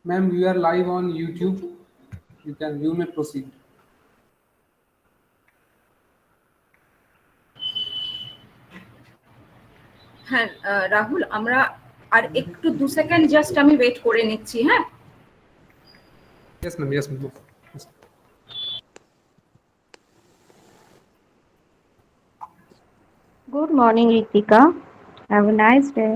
Ma'am, we are live on YouTube. You may proceed. হ্যাঁ রাহুল, আমরা আর একটু 2 সেকেন্ড জাস্ট আমি ওয়েট করে নিচ্ছি। হ্যাঁ, Yes, ma'am. Yes, ma'am. Yes. Good morning, Ritika. Have a nice day.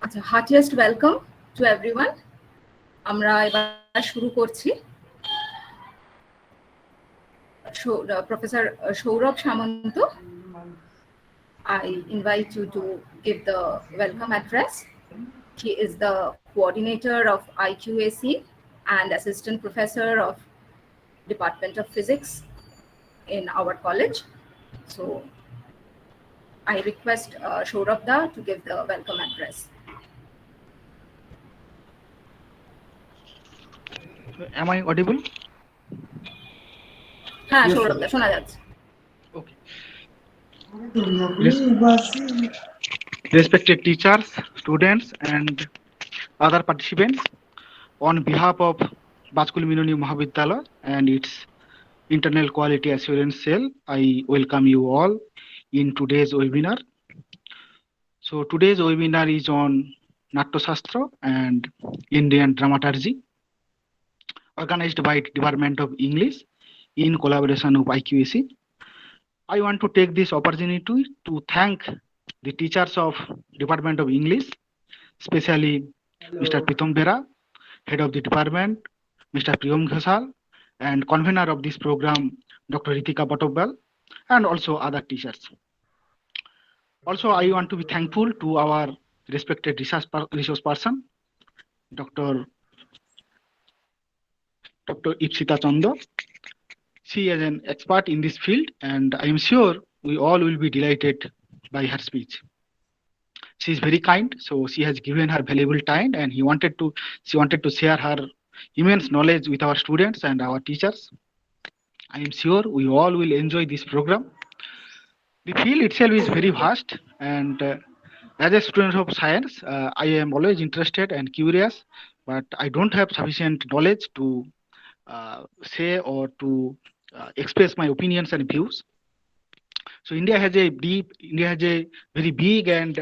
আচ্ছা, হার্টিয়েস্ট ওয়েলকাম টু এভরিওয়ান। আমরা এবার শুরু করছি। Professor Sourav Samanta, I invite you to give the welcome address. He is the coordinator of IQAC and assistant professor of Department of Physics in our college. So I request Saurabh Da to give the welcome address. Am I audible? হ্যাঁ, Yes, Sourav sir. দা শোনা যাচ্ছে। Okay. Respected teachers, students, and other participants, on behalf of Bajkul Milani Mahavidyalaya and its internal quality assurance cell, I welcome you all in today's webinar. So today's webinar is on Natyashastra and Indian Dramaturgy, organized by Department of English in collaboration with IQAC. I want to take this opportunity to thank the teachers of Department of English, especially Mr. Pritam Bera, head of the department, Mr. Priyam Ghasal, and convener of this program, Dr. Ritika Patobal, and also other teachers. Also, I want to be thankful to our respected resource person, Dr. Ipsita Chanda. She is an expert in this field, and I am sure we all will be delighted by her speech. She is very kind, so she has given her valuable time, and she wanted to share her immense knowledge with our students and our teachers. I am sure we all will enjoy this program. The field itself is very vast, and as a student of science, I am always interested and curious, but I don't have sufficient knowledge to say or to express my opinions and views. So India has a very big and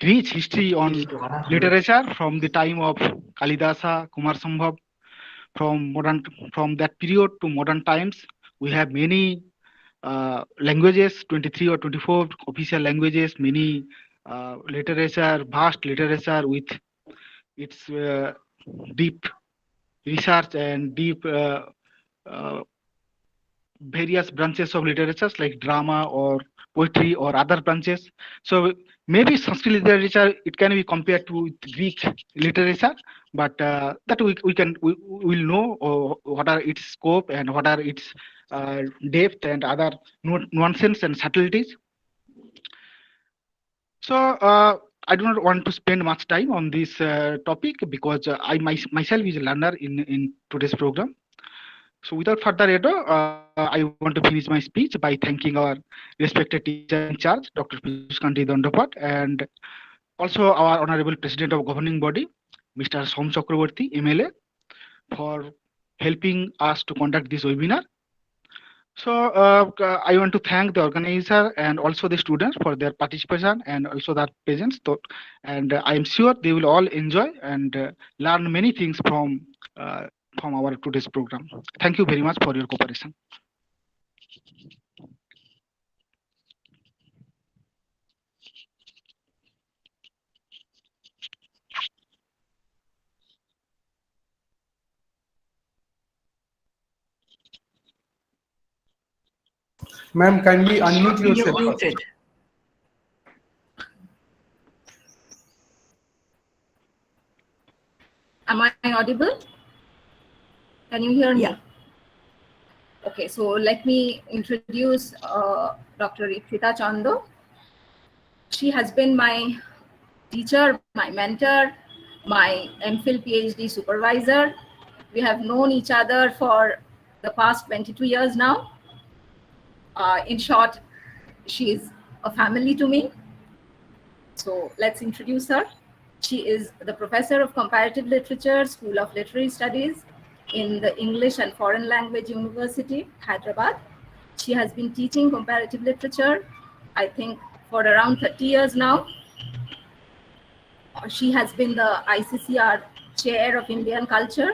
rich history on literature from the time of Kalidasa, Kumar Sambhav. From that period to modern times, we have many languages, 23 or 24 official languages, many vast literature with its deep research and deep uh, various branches of literatures like drama or poetry or other branches. So maybe Sanskrit literature, it can be compared to Greek literature, but that we will know what are its scope and what are its depth and other nuances and subtleties. So I do not want to spend much time on this topic because myself is a learner in today's program. So without further ado, I want to finish my speech by thanking our respected teacher in charge, Dr. Piyush Kanti Dandapat, and also our Honorable President of Governing Body, Mr. Som Chakraborty, MLA, for helping us to conduct this webinar. So I want to thank the organizer and also the students for their participation and also their presence. And I am sure they will all enjoy and learn many things from our today's program. Thank you very much for your cooperation. Ma'am, kindly unmute You're yourself first. muted. Am I audible? Can you hear Yeah. me? Okay, so let me introduce Dr. Ripsita Chando. She has been my teacher, my mentor, my MPhil PhD supervisor. We have known each other for the past 22 years now. In short, she is a family to me. So let's introduce her. She is the professor of comparative literature, School of Literary Studies in the English and Foreign Language University, Hyderabad. She has been teaching comparative literature, I think, for around 30 years now. She has been the ICCR Chair of Indian Culture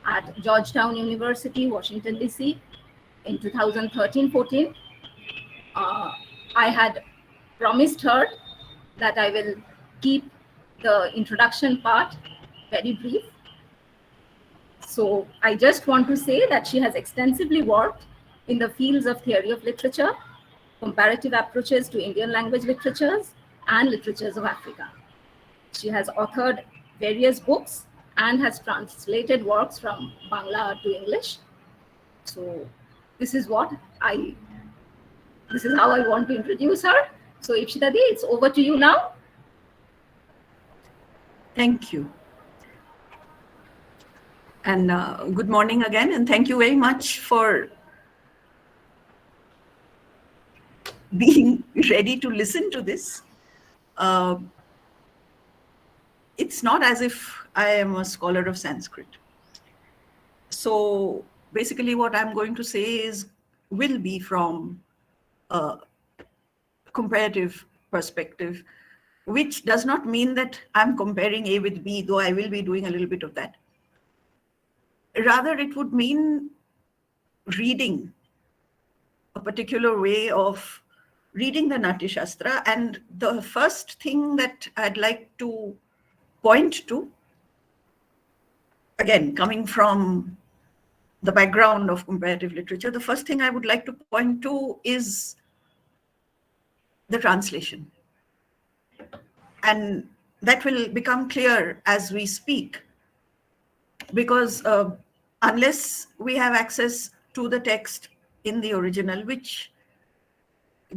at Georgetown University, Washington, D.C. in 2013-14. I had promised her that I will keep the introduction part very brief. So I just want to say that she has extensively worked in the fields of theory of literature, comparative approaches to Indian language literatures, and literatures of Africa. She has authored various books and has translated works from Bangla to English. So this is how I want to introduce her. So Ipshita Di, it's over to you now. Thank you. And good morning again, and thank you very much for being ready to listen to this. It's not as if I am a scholar of Sanskrit. So basically what I'm going to say will be from a comparative perspective, which does not mean that I'm comparing A with B, though I will be doing a little bit of that. Rather, it would mean reading a particular way of reading the Natyashastra. And the first thing that I'd like to point to, again, coming from the background of comparative literature, the first thing I would like to point to is the translation. And that will become clear as we speak, because unless we have access to the text in the original, which,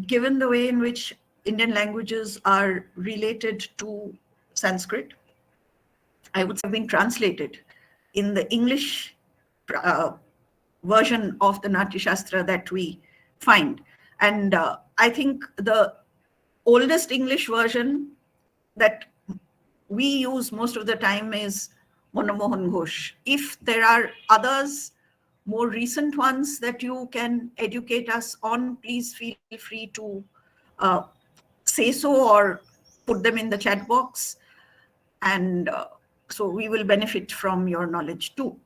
given the way in which Indian languages are related to Sanskrit, I would say have been translated in the English version of the Natyashastra that we find. And I think the oldest English version that we use most of the time is Monomohan Ghosh. If there are others, more recent ones that you can educate us on, please feel free to say so or put them in the chat box. And so we will benefit from your knowledge too.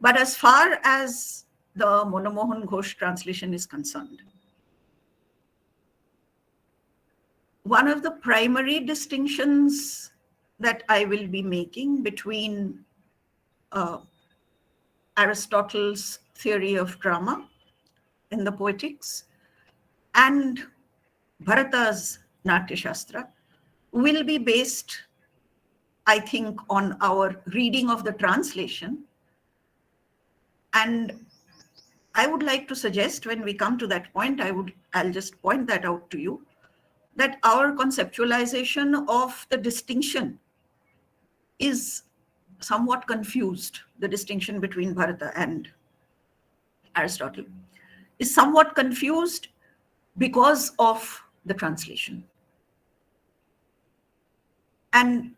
But as far as the Monomohan Ghosh translation is concerned, one of the primary distinctions that I will be making between Aristotle's theory of drama in the Poetics and Bharata's Natyashastra will be based, I think, on our reading of the translation. And I would like to suggest, when we come to that point, I'll just point that out to you, that our conceptualization of the distinction is somewhat confused. The distinction between Bharata and Aristotle is somewhat confused because of the translation. And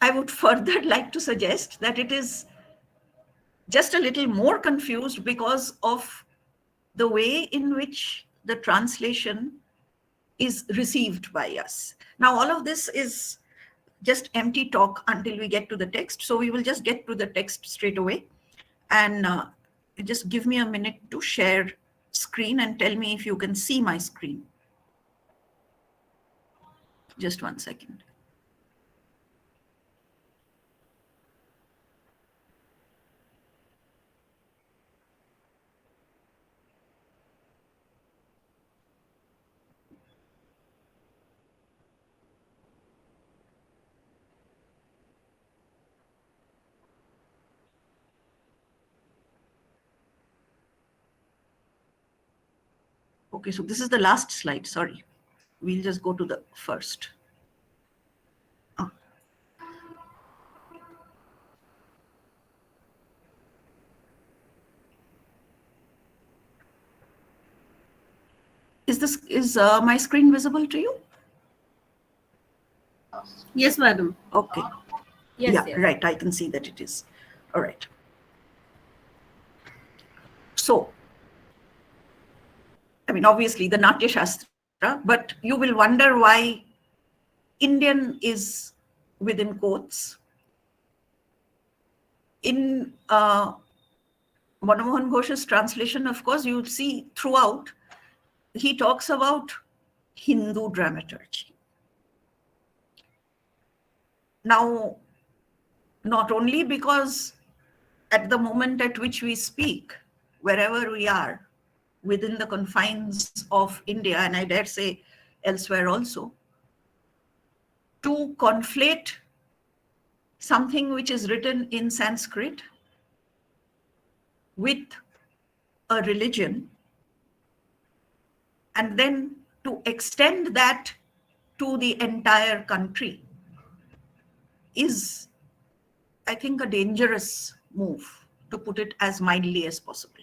I would further like to suggest that it is just a little more confused because of the way in which the translation is received by us. Now, all of this is just empty talk until we get to the text. So we will just get to the text straight away. And just give me a minute to share screen and tell me if you can see my screen. Just 1 second. Okay, so this is the last slide. Sorry. We'll just go to the first. Is my screen visible to you? Yes, madam. Okay. Yes, Yeah, yes. right. I can see that it is. All right. So, I mean, obviously the Natyashastra, but you will wonder why Indian is within quotes. In Manomohan Ghosh's translation, of course, you'll see throughout, he talks about Hindu dramaturgy. Now, not only because at the moment at which we speak, wherever we are, within the confines of India, and I dare say elsewhere also, to conflate something which is written in Sanskrit with a religion, and then to extend that to the entire country is, I think, a dangerous move, to put it as mildly as possible.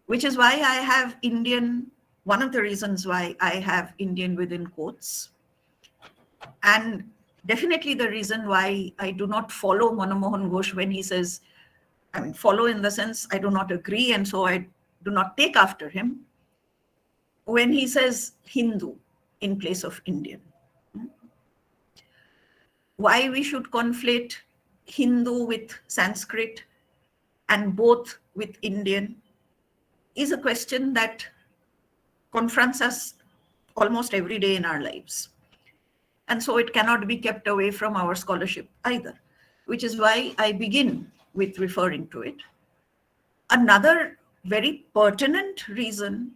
Which is why I have Indian, one of the reasons why I have Indian within quotes. And definitely the reason why I do not follow Manomohan Ghosh when he says, I mean, follow in the sense I do not agree, and so I do not take after him, when he says Hindu in place of Indian. Why we should conflate Hindu with Sanskrit and both with Indian is a question that confronts us almost every day in our lives. And so it cannot be kept away from our scholarship either, which is why I begin with referring to it. Another very pertinent reason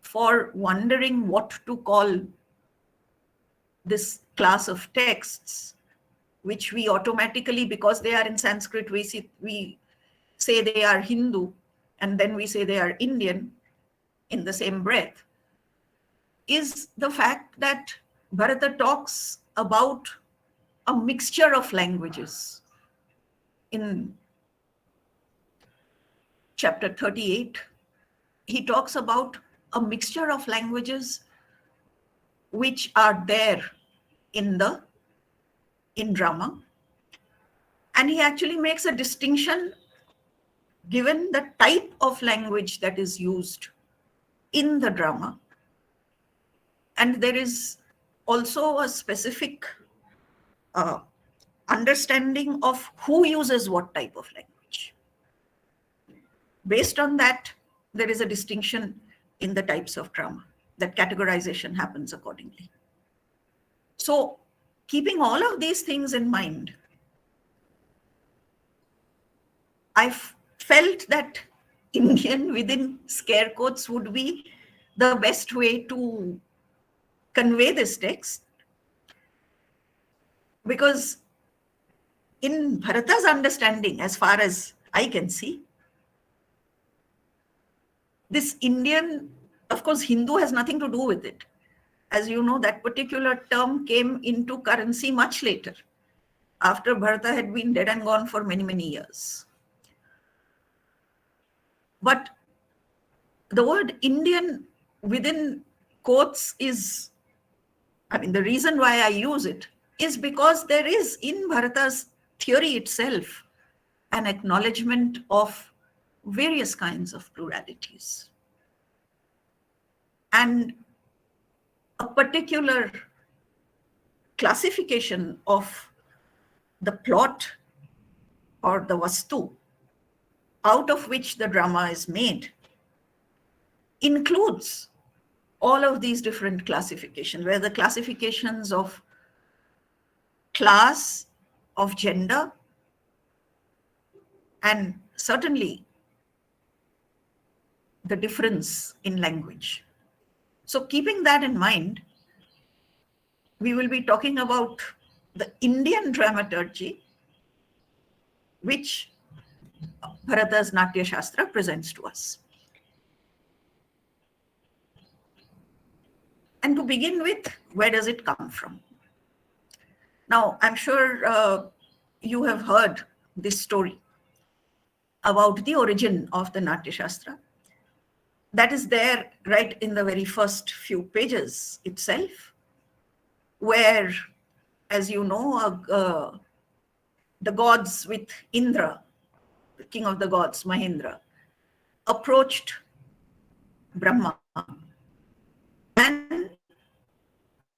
for wondering what to call this class of texts, which we automatically, because they are in Sanskrit, we say they are Hindu, and then we say they are Indian in the same breath, is the fact that Bharata talks about a mixture of languages. In chapter 38, he talks about a mixture of languages which are there in drama. And he actually makes a distinction given the type of language that is used in the drama. And there is also a specific understanding of who uses what type of language. Based on that, there is a distinction in the types of drama. That categorization happens accordingly. So, keeping all of these things in mind, I felt that Indian within scare quotes would be the best way to convey this text, because in Bharata's understanding, as far as I can see, this Indian, of course, Hindu has nothing to do with it. As you know, that particular term came into currency much later, after Bharata had been dead and gone for many, many years. But the word Indian within quotes is, I mean, the reason why I use it is because there is in Bharata's theory itself an acknowledgement of various kinds of pluralities. And a particular classification of the plot or the vastu out of which the drama is made includes all of these different classifications, where the classifications of class, of gender, and certainly the difference in language. So keeping that in mind, we will be talking about the Indian dramaturgy, which Bharata's Natyashastra presents to us. And to begin with, where does it come from? Now, I'm sure you have heard this story about the origin of the Natyashastra. That is there right in the very first few pages itself, where, as you know, the gods with Indra, the king of the gods, Mahendra, approached Brahma and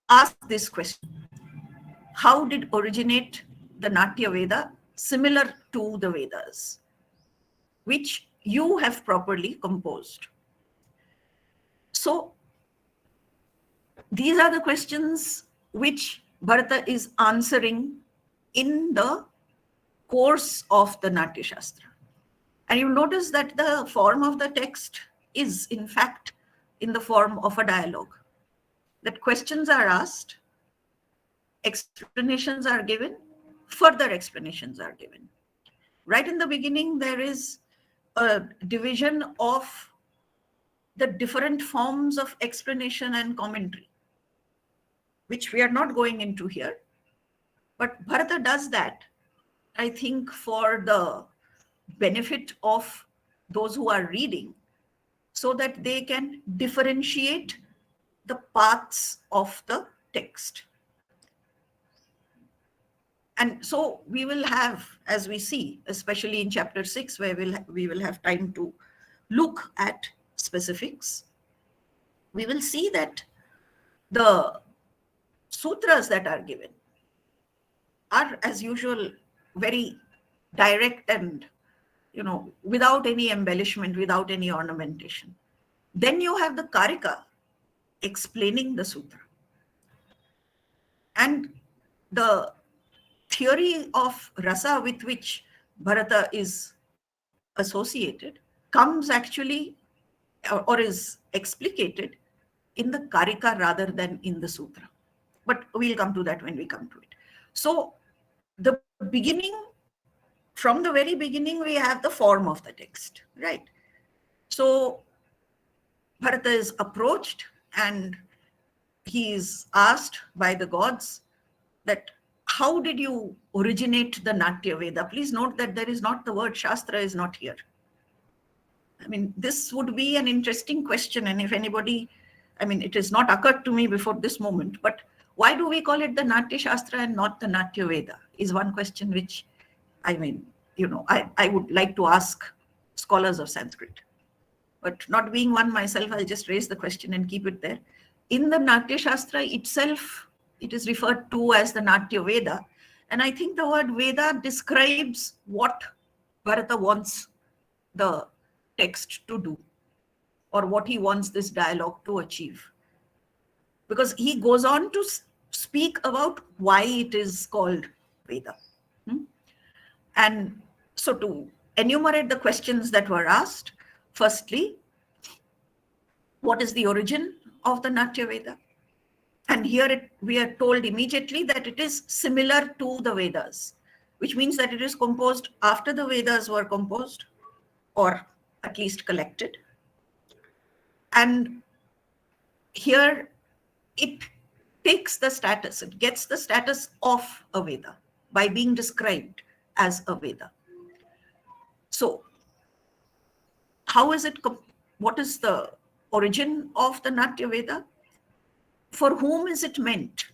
asked this question: how did originate the Natya Veda similar to the Vedas, which you have properly composed? So these are the questions which Bharata is answering in the course of the Natyashastra. And you'll notice that the form of the text is, in fact, in the form of a dialogue. That questions are asked, explanations are given, further explanations are given. Right in the beginning, there is a division of the different forms of explanation and commentary, which we are not going into here. But Bharata does that, I think, for the benefit of those who are reading, so that they can differentiate the paths of the text. And so we will have, as we see, especially in chapter 6, where we will have time to look at specifics, we will see that the sutras that are given are, as usual, very direct and, without any embellishment, without any ornamentation. Then you have the Karika explaining the sutra. And the theory of rasa with which Bharata is associated comes actually, or is explicated in the Karika rather than in the sutra. But we'll come to that when we come to it. So the beginning, from the very beginning, we have the form of the text, right? So Bharata is approached and he is asked by the gods that, how did you originate the Natya Veda? Please note that there is not, the word Shastra is not here. I mean, this would be an interesting question. And if anybody, it has not occurred to me before this moment, but why do we call it the Natyashastra and not the Natya Veda is one question which, I would like to ask scholars of Sanskrit. But not being one myself, I'll just raise the question and keep it there. In the Natyashastra itself, it is referred to as the Natya Veda. And I think the word Veda describes what Bharata wants the text to do, or what he wants this dialogue to achieve. Because he goes on to speak about why it is called Veda. And so to enumerate the questions that were asked, firstly, what is the origin of the Natya Veda? And here we are told immediately that it is similar to the Vedas, which means that it is composed after the Vedas were composed, or at least collected. And here it takes the status, it gets the status of a Veda by being described as a Veda. So how is it, what is the origin of the Natya Veda? For whom is it meant?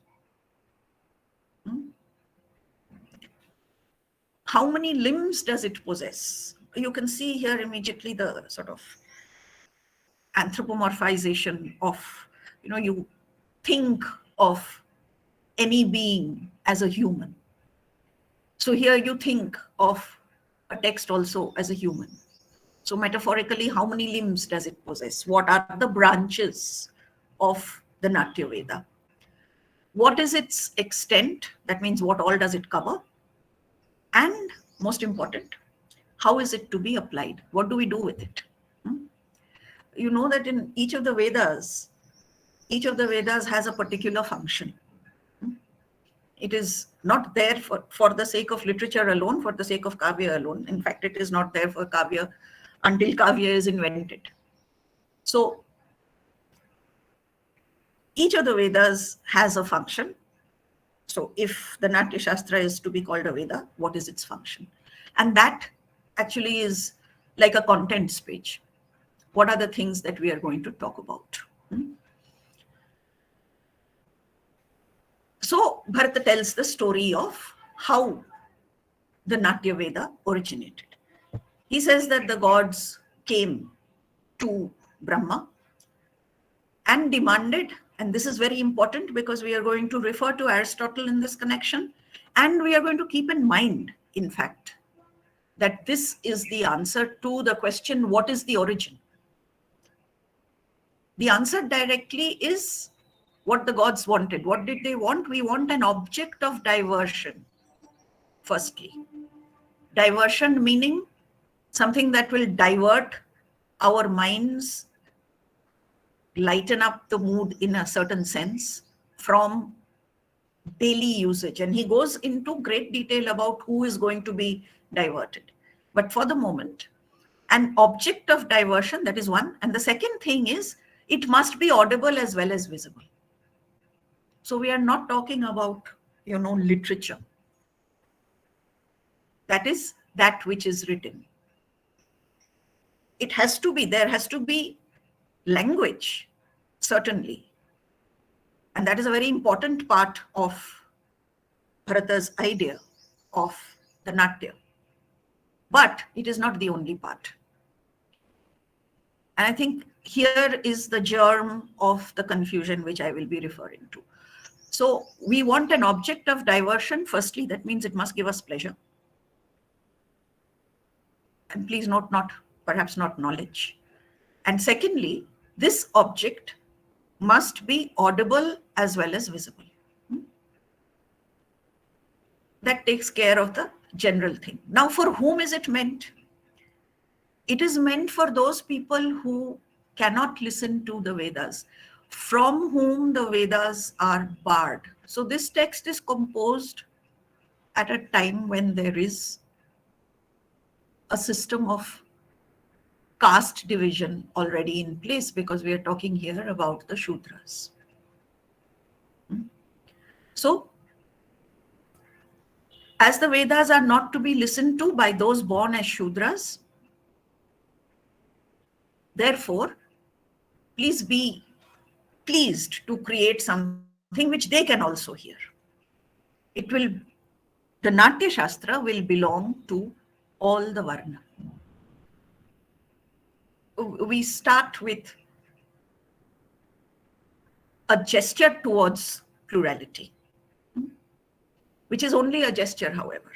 How many limbs does it possess? You can see here immediately the sort of anthropomorphization of, you think of any being as a human. So here you think of a text also as a human. So metaphorically, how many limbs does it possess? What are the branches of the Natya Veda? What is its extent? That means what all does it cover? And most important, how is it to be applied? What do we do with it? You know that in each of the Vedas has a particular function. It is not there for the sake of literature alone, for the sake of Kavya alone. In fact, it is not there for Kavya until Kavya is invented. So each of the Vedas has a function. So if the Natyashastra is to be called a Veda, what is its function? And that actually is like a contents page. What are the things that we are going to talk about? So Bharata tells the story of how the Natya Veda originated. He says that the gods came to Brahma and demanded, and this is very important because we are going to refer to Aristotle in this connection, and we are going to keep in mind, in fact, that this is the answer to the question, what is the origin? The answer directly is what the gods wanted. What did they want? We want an object of diversion, firstly. Diversion meaning something that will divert our minds, lighten up the mood in a certain sense from daily usage. And he goes into great detail about who is going to be diverted. But for the moment, an object of diversion, that is one. And the second thing is, it must be audible as well as visible. So we are not talking about, literature. That is that which is written. It has to be, there has to be language, certainly. And that is a very important part of Bharata's idea of the Natya. But it is not the only part. And I think here is the germ of the confusion which I will be referring to. So we want an object of diversion. Firstly, that means it must give us pleasure. And please note, perhaps not knowledge. And secondly, this object must be audible as well as visible. That takes care of the general thing. Now, for whom is it meant? It is meant for those people who cannot listen to the Vedas, from whom the Vedas are barred. So this text is composed at a time when there is a system of caste division already in place, because we are talking here about the Shudras. So, as the Vedas are not to be listened to by those born as Shudras, therefore, please be pleased to create something which they can also hear. The Natyashastra will belong to all the Varna. We start with a gesture towards plurality, which is only a gesture, however,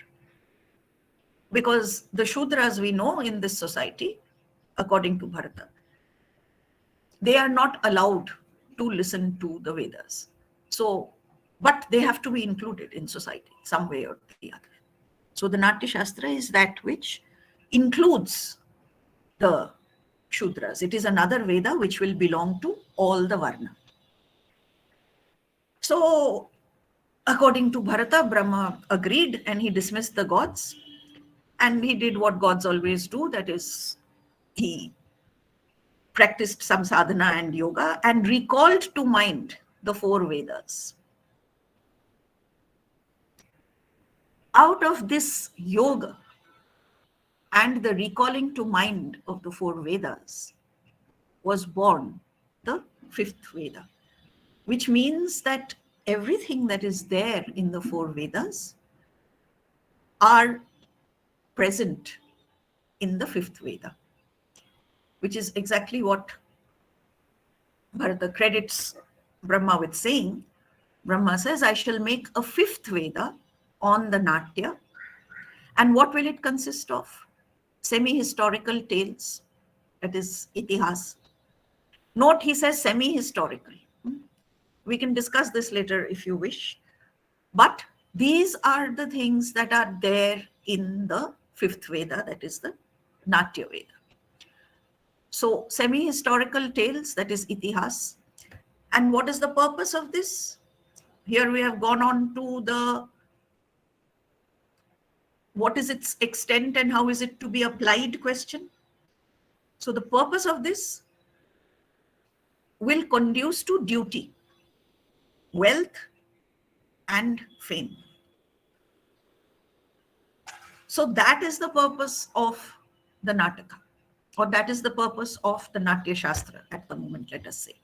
because the Shudras we know in this society, according to Bharata, they are not allowed to listen to the Vedas. So, but they have to be included in society some way or the other. So the Natyashastra is that which includes the Shudras. It is another Veda which will belong to all the Varna. So, according to Bharata, Brahma agreed and he dismissed the gods. And he did what gods always do, that is, he practiced some sadhana and yoga and recalled to mind the four Vedas. Out of this yoga and the recalling to mind of the four Vedas was born the fifth Veda, which means that everything that is there in the four Vedas are present in the fifth Veda, which is exactly what Bharata credits Brahma with saying. Brahma says, I shall make a fifth Veda on the Natya. And what will it consist of? Semi-historical tales, that is itihas. Note, he says semi-historical. We can discuss this later if you wish. But these are the things that are there in the fifth Veda, that is the Natya Veda. So semi-historical tales, that is itihas. And what is the purpose of this? Here we have gone on to what is its extent and how is it to be applied question. So the purpose of this will conduce to duty. wealth, and fame. So that is the purpose of the Nataka, or that is the purpose of the Natyashastra at the moment, let us say.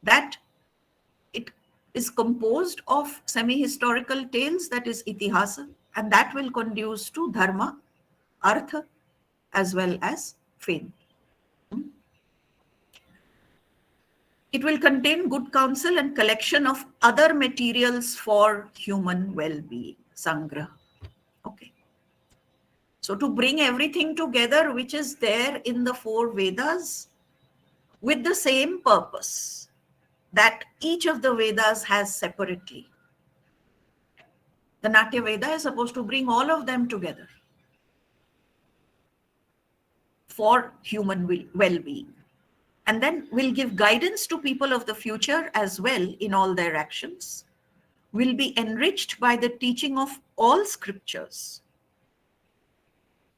That it is composed of semi-historical tales, that is itihasa, and that will conduce to dharma, artha, as well as fame. It will contain good counsel and collection of other materials for human well-being, sangraha. Okay. So to bring everything together, which is there in the 4 Vedas, with the same purpose that each of the Vedas has separately. The Natya Veda is supposed to bring all of them together for human well-being. And then will give guidance to people of the future as well in all their actions, will be enriched by the teaching of all scriptures,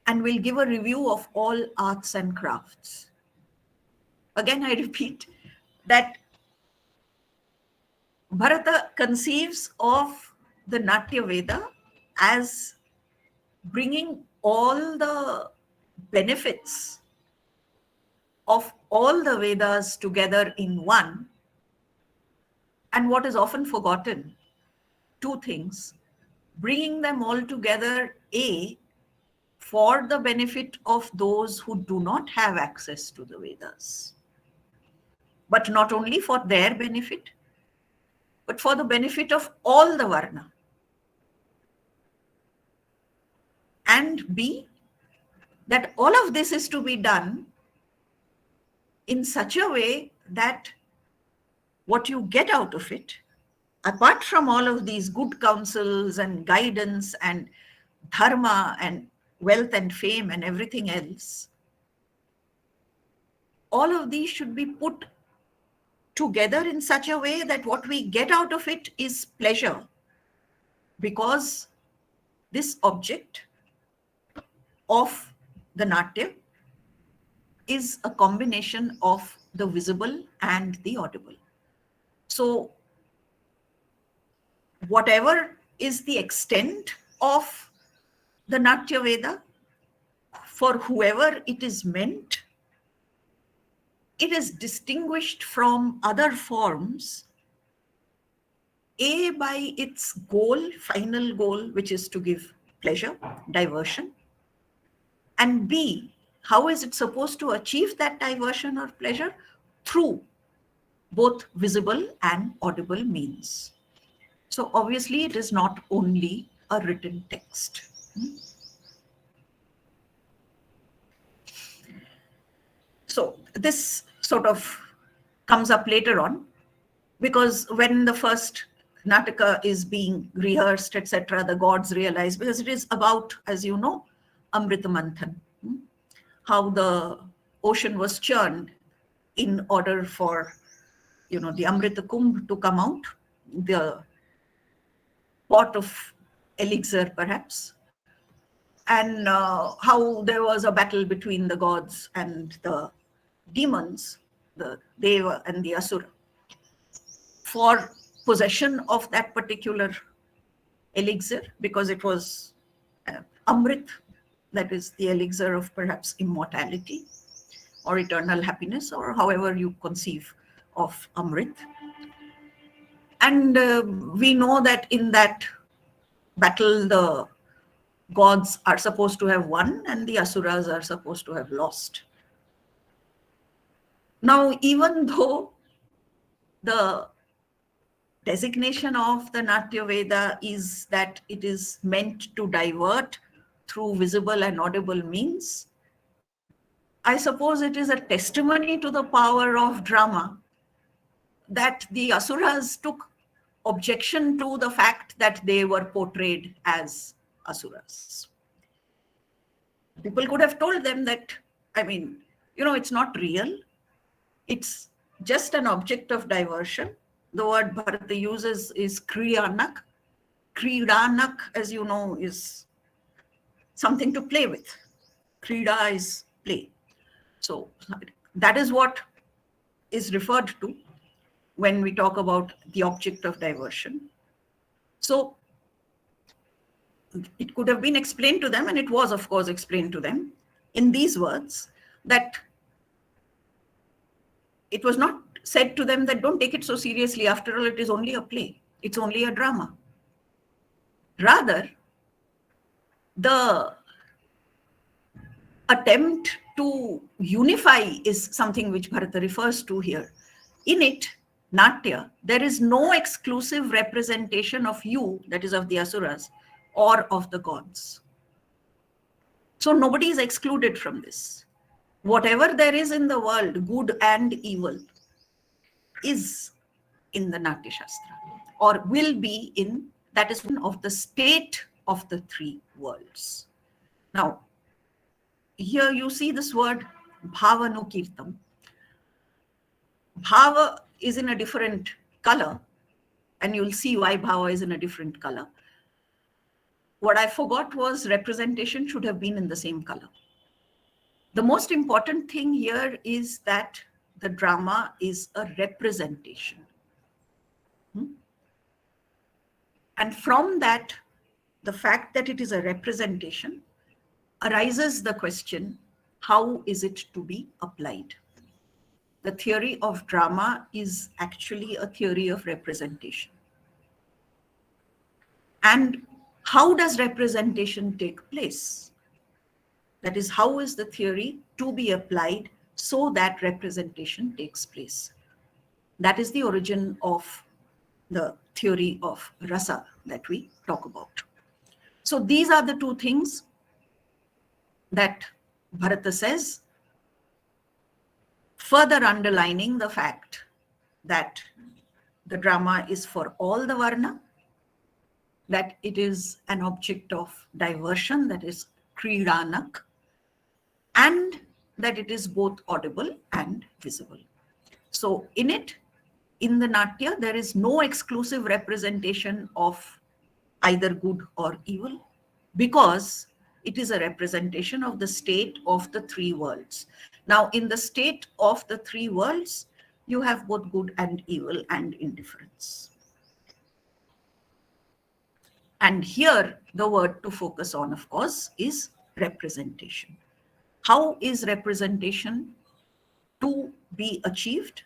and will give a review of all arts and crafts. Again, I repeat that Bharata conceives of the Natya Veda as bringing all the benefits of all the Vedas together in one. And what is often forgotten, 2 things, bringing them all together, A, for the benefit of those who do not have access to the Vedas, but not only for their benefit, but for the benefit of all the Varna. And B, that all of this is to be done in such a way that what you get out of it, apart from all of these good counsels and guidance and dharma and wealth and fame and everything else, all of these should be put together in such a way that what we get out of it is pleasure, because this object of the Natya is a combination of the visible and the audible. So whatever is the extent of the Natya Veda, for whoever it is meant, it is distinguished from other forms, A, by its goal, final goal, which is to give pleasure, diversion, and B, how is it supposed to achieve that diversion or pleasure? Through both visible and audible means. So obviously it is not only a written text. So this sort of comes up later on, because when the first Nataka is being rehearsed, etc., the gods realize, because it is about, as you know, Amrita Manthan, how the ocean was churned in order for, the Amrita Kumbh to come out, the pot of elixir perhaps, and how there was a battle between the gods and the demons, the Deva and the Asura, for possession of that particular elixir, because it was Amrit, that is the elixir of perhaps immortality or eternal happiness, or however you conceive of Amrit. And we know that in that battle, the gods are supposed to have won and the Asuras are supposed to have lost. Now, even though the designation of the Natya Veda is that it is meant to divert through visible and audible means, I suppose it is a testimony to the power of drama that the Asuras took objection to the fact that they were portrayed as Asuras. People could have told them that, it's not real. It's just an object of diversion. The word Bharata uses is kriyanak. Kriyanak, as you know, is something to play with. Krida is play. So that is what is referred to. when we talk about the object of diversion. So it could have been explained to them, and it was, of course, explained to them in these words, that it was not said to them that don't take it so seriously. After all, it is only a play. It's only a drama. Rather, the attempt to unify is something which Bharata refers to here. In it, Natya, there is no exclusive representation of you, that is of the asuras, or of the gods. So nobody is excluded from this. Whatever there is in the world, good and evil, is in the Natyashastra, or will be in, that is one of the state of the three worlds. Now, here you see this word bhavanukirtam. Bhava is in a different color, and you'll see why bhava is in a different color. What I forgot was representation should have been in the same color. The most important thing here is that the drama is a representation. And from that, the fact that it is a representation arises the question, how is it to be applied? The theory of drama is actually a theory of representation. And how does representation take place? That is, how is the theory to be applied so that representation takes place? That is the origin of the theory of rasa that we talk about. So these are the two things that Bharata says, further underlining the fact that the drama is for all the varna, that it is an object of diversion, that is kridanak, and that it is both audible and visible. So in it, in the Natya, there is no exclusive representation of either good or evil, because it is a representation of the state of the three worlds. Now, in the state of the three worlds, you have both good and evil and indifference. And here, the word to focus on, of course, is representation. How is representation to be achieved?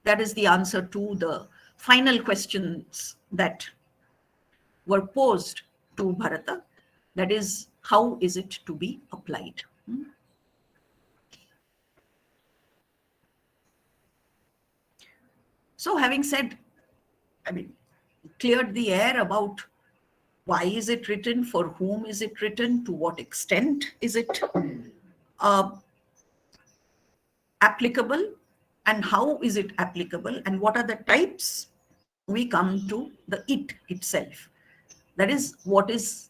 That is the answer to the final questions that were posed to Bharata. That is, how is it to be applied? So having said, cleared the air about why is it written, for whom is it written, to what extent is it applicable, and how is it applicable, and what are the types, we come to the it itself. That is, what is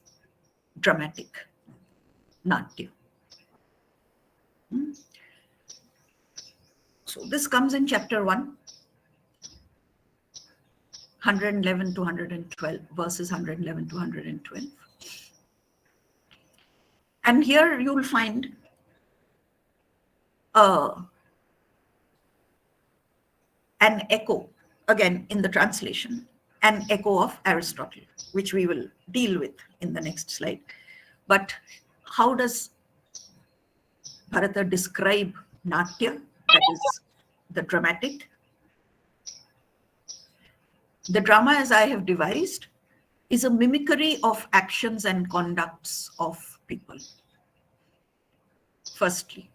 dramatic natya. So this comes in chapter 1, 111 to 112, verses 111 to 112. And here you will find an echo, again in the translation, an echo of Aristotle, which we will deal with in the next slide. But how does Bharata describe Natya, that is the dramatic? The drama, as I have devised, is a mimicry of actions and conducts of people. Firstly,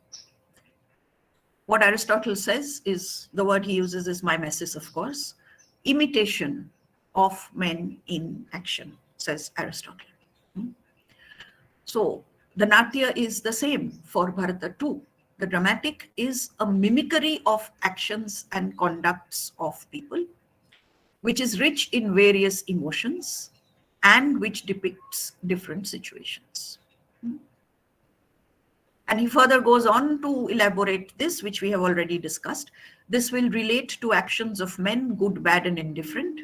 what Aristotle says is, the word he uses is mimesis, of course, imitation of men in action, says Aristotle. So the Natya is the same for Bharata too. The dramatic is a mimicry of actions and conducts of people, which is rich in various emotions and which depicts different situations. And he further goes on to elaborate this, which we have already discussed. This will relate to actions of men, good, bad, and indifferent.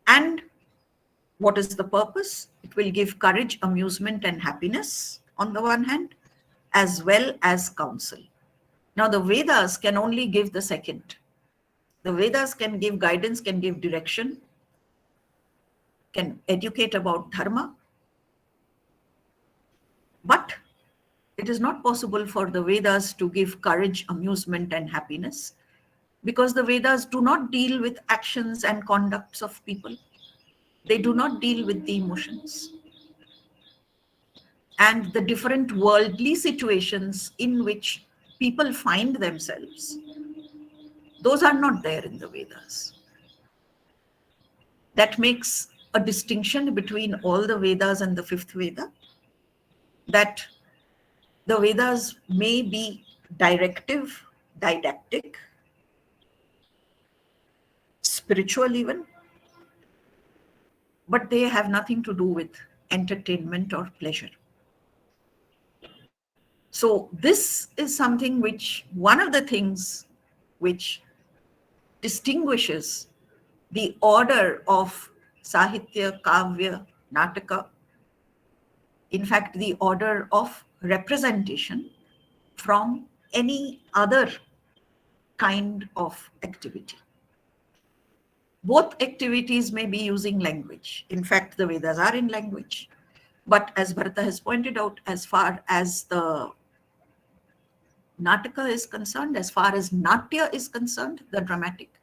And what is the purpose? It will give courage, amusement, and happiness on the one hand, as well as counsel. Now, the Vedas can only give the second. The Vedas can give guidance, can give direction, can educate about dharma, but it is not possible for the Vedas to give courage, amusement, and happiness, because the Vedas do not deal with actions and conducts of people. They do not deal with the emotions and the different worldly situations in which people find themselves. Those are not there in the Vedas. That makes a distinction between all the Vedas and the fifth Veda, that the Vedas may be directive, didactic, spiritual even, but they have nothing to do with entertainment or pleasure. So this is something which, one of the things which distinguishes the order of Sahitya, Kavya, Nataka, in fact, the order of representation from any other kind of activity. Both activities may be using language. In fact, the Vedas are in language. But as Bharata has pointed out, as far as the Nataka is concerned, as far as Natya is concerned, the dramatic,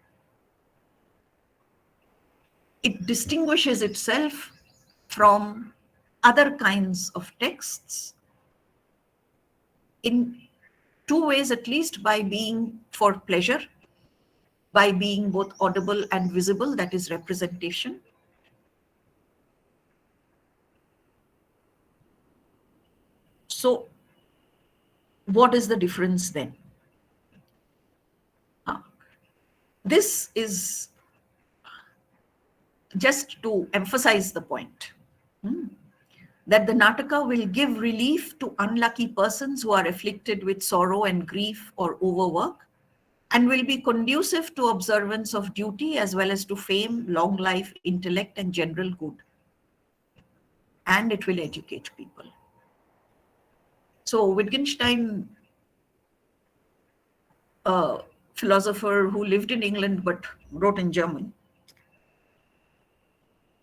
it distinguishes itself from other kinds of texts in two ways, at least: by being for pleasure, by being both audible and visible, that is representation. So what is the difference then? This is just to emphasize the point that the Nataka will give relief to unlucky persons who are afflicted with sorrow and grief or overwork, and will be conducive to observance of duty as well as to fame, long life, intellect, and general good. And it will educate people. So Wittgenstein, a philosopher who lived in England but wrote in German,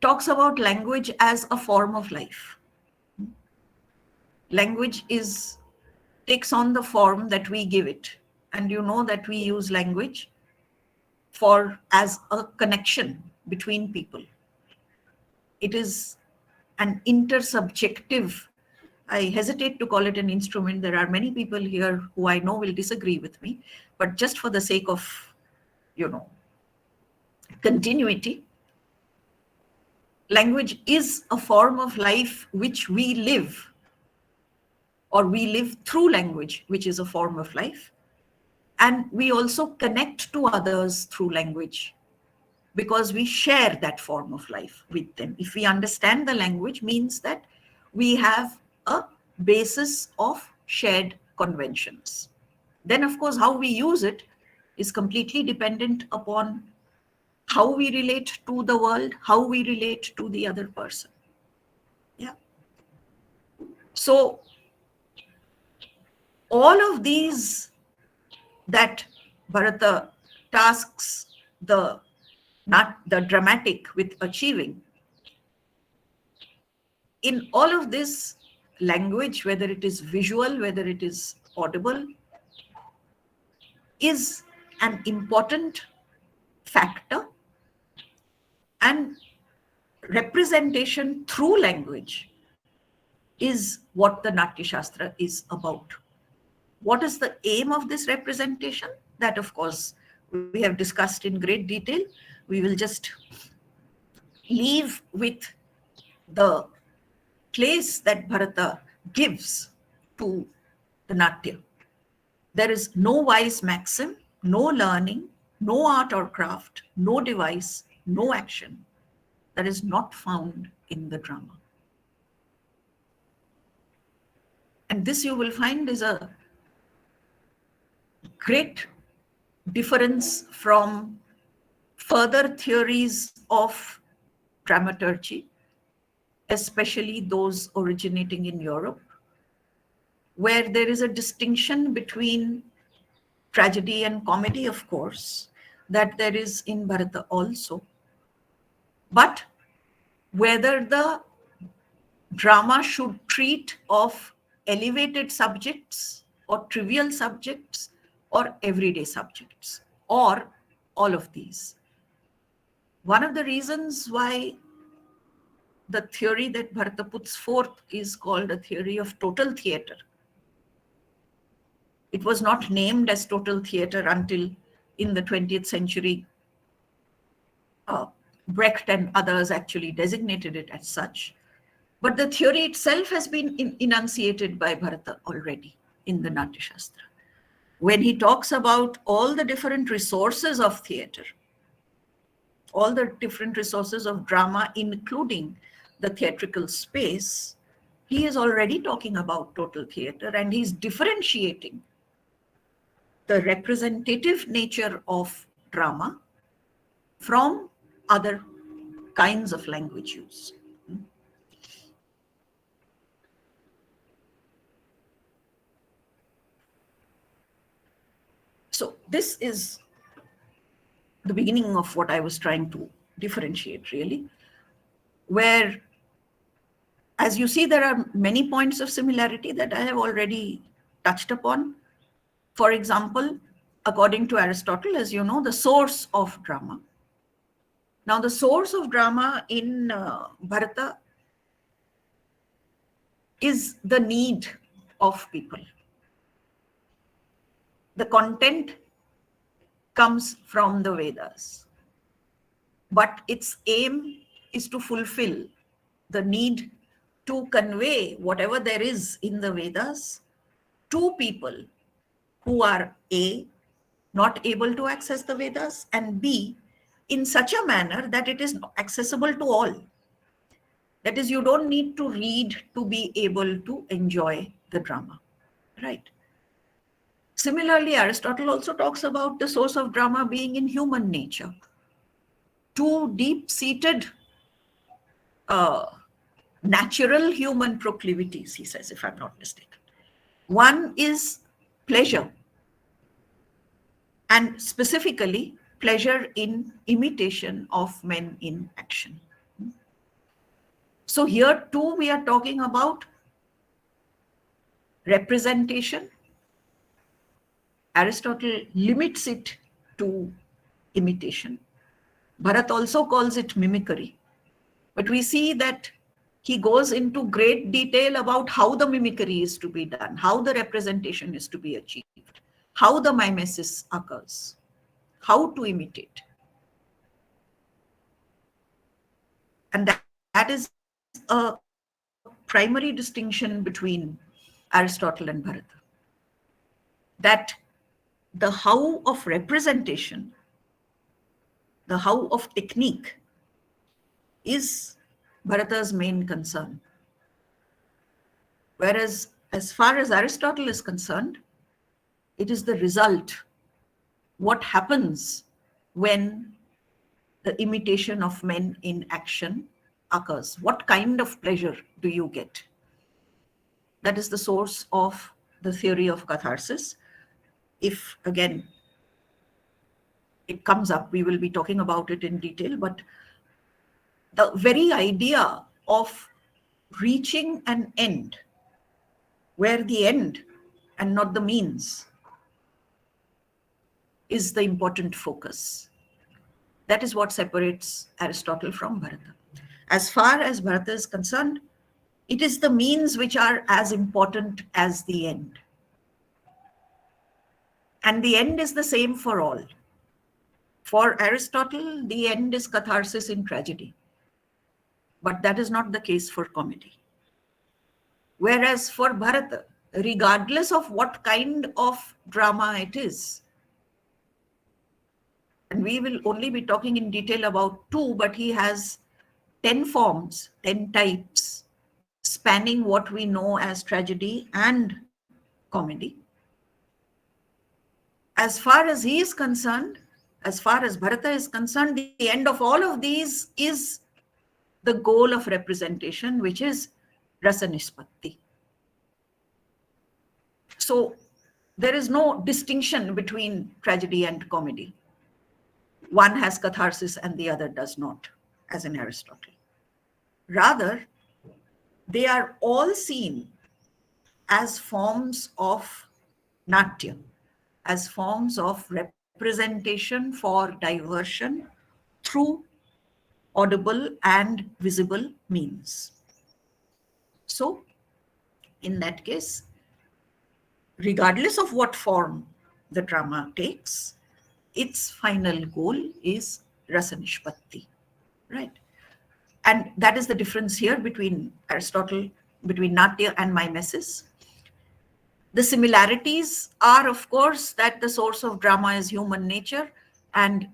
talks about language as a form of life. Language takes on the form that we give it. And you know that we use language as a connection between people. It is an intersubjective, I hesitate to call it an instrument. There are many people here who I know will disagree with me, but just for the sake of, continuity, language is a form of life which we live, or we live through language, which is a form of life. And we also connect to others through language because we share that form of life with them. If we understand the language, means that we have a basis of shared conventions. Then, of course, how we use it is completely dependent upon how we relate to the world, how we relate to the other person. Yeah. So all of these that Bharata tasks the dramatic with achieving, in all of this, language, whether it is visual, whether it is audible, is an important factor, and representation through language is what the Natyashastra is about. What is the aim of this representation? That, of course, we have discussed in great detail. We will just leave with the place that Bharata gives to the Natya. There is no wise maxim, no learning, no art or craft, no device, no action that is not found in the drama. And this, you will find, is a great difference from further theories of dramaturgy, especially those originating in Europe, where there is a distinction between tragedy and comedy, of course, that there is in Bharata also, but whether the drama should treat of elevated subjects or trivial subjects or everyday subjects or all of these. One of the reasons why the theory that Bharata puts forth is called a theory of total theatre. It was not named as total theatre until in the 20th century. Brecht and others actually designated it as such. But the theory itself has been enunciated by Bharata already in the Natyashastra. When he talks about all the different resources of theatre, all the different resources of drama, including the theatrical space, he is already talking about total theatre, and he's differentiating the representative nature of drama from other kinds of language use. So this is the beginning of what I was trying to differentiate, really, where, as you see, there are many points of similarity that I have already touched upon. For example, according to Aristotle, as you know, the source of drama. Now, the source of drama in Bharata is the need of people. The content comes from the Vedas, but its aim is to fulfill the need to convey whatever there is in the Vedas to people who are A, not able to access the Vedas, and B, in such a manner that it is accessible to all. That is, you don't need to read to be able to enjoy the drama, right? Similarly, Aristotle also talks about the source of drama being in human nature. Two deep-seated natural human proclivities, he says, if I'm not mistaken. One is pleasure, and specifically pleasure in imitation of men in action. So here too we are talking about representation. Aristotle limits it to imitation. Bharat also calls it mimicry. But we see that he goes into great detail about how the mimicry is to be done, how the representation is to be achieved, how the mimesis occurs, how to imitate. And that is a primary distinction between Aristotle and Bharata. That the how of representation, the how of technique, is Bharata's main concern. Whereas, as far as Aristotle is concerned, it is the result, what happens when the imitation of men in action occurs. What kind of pleasure do you get? That is the source of the theory of catharsis. If, again, it comes up, we will be talking about it in detail, but the very idea of reaching an end, where the end and not the means is the important focus. That is what separates Aristotle from Bharata. As far as Bharata is concerned, it is the means which are as important as the end. And the end is the same for all. For Aristotle, the end is catharsis in tragedy. But that is not the case for comedy. Whereas for Bharata, regardless of what kind of drama it is, and we will only be talking in detail about two, but he has 10 forms, 10 types, spanning what we know as tragedy and comedy. As far as he is concerned, as far as Bharata is concerned, the end of all of these is the goal of representation, which is rasa nispatti. So there is no distinction between tragedy and comedy. one has catharsis and the other does not, as in Aristotle. Rather, they are all seen as forms of natya, as forms of representation for diversion through audible and visible means. So, in that case, regardless of what form the drama takes, its final goal is rasa nishpatti, right? And that is the difference here between Aristotle, between Natya and mimesis. The similarities are, of course, that the source of drama is human nature and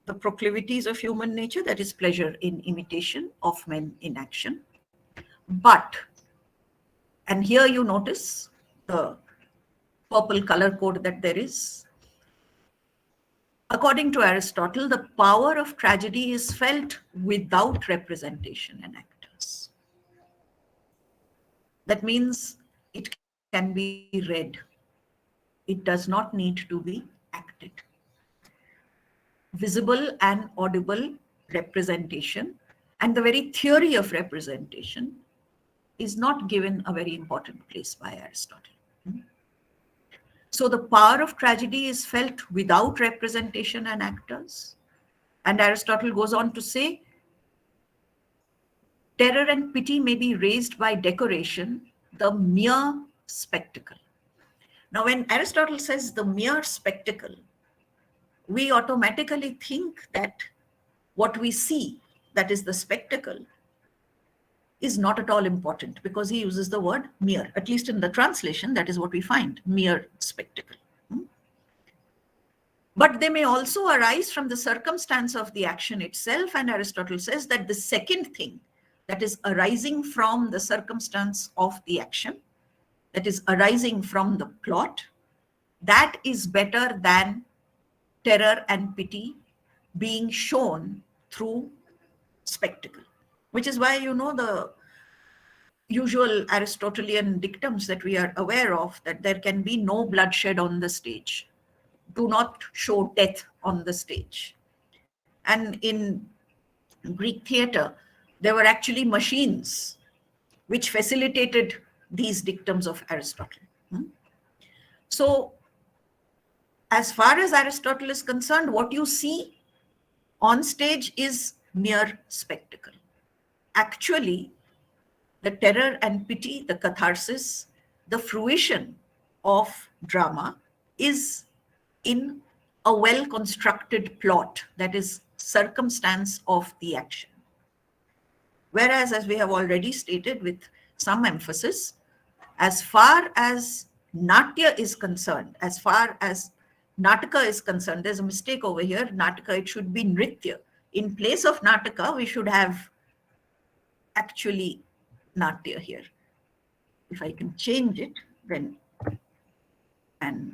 the proclivities of human nature, that is pleasure in imitation of men in action. But, and here you notice the purple color code that there is. According to Aristotle, the power of tragedy is felt without representation and actors. That means it can be read. It does not need to be acted. Visible and audible representation and the very theory of representation is not given a very important place by Aristotle. So the power of tragedy is felt without representation and actors. And Aristotle goes on to say, terror and pity may be raised by decoration, the mere spectacle. Now, when Aristotle says the mere spectacle, we automatically think that what we see, that is the spectacle, is not at all important because he uses the word mere. At least in the translation, that is what we find, mere spectacle. But they may also arise from the circumstance of the action itself. And Aristotle says that the second thing, that is arising from the circumstance of the action, that is arising from the plot, that is better than terror and pity being shown through spectacle. Which is why, you know, the usual Aristotelian dictums that we are aware of, that there can be no bloodshed on the stage. Do not show death on the stage. And in Greek theater, there were actually machines which facilitated these dictums of Aristotle. So, as far as Aristotle is concerned, what you see on stage is mere spectacle. Actually, the terror and pity, the catharsis, the fruition of drama is in a well-constructed plot, that is circumstance of the action. Whereas, as we have already stated with some emphasis, as far as Natya is concerned, as far as Nataka is concerned, there's a mistake over here. Nataka, it should be Nritya. In place of Nataka, we should have actually Natya here. If I can change it, then, and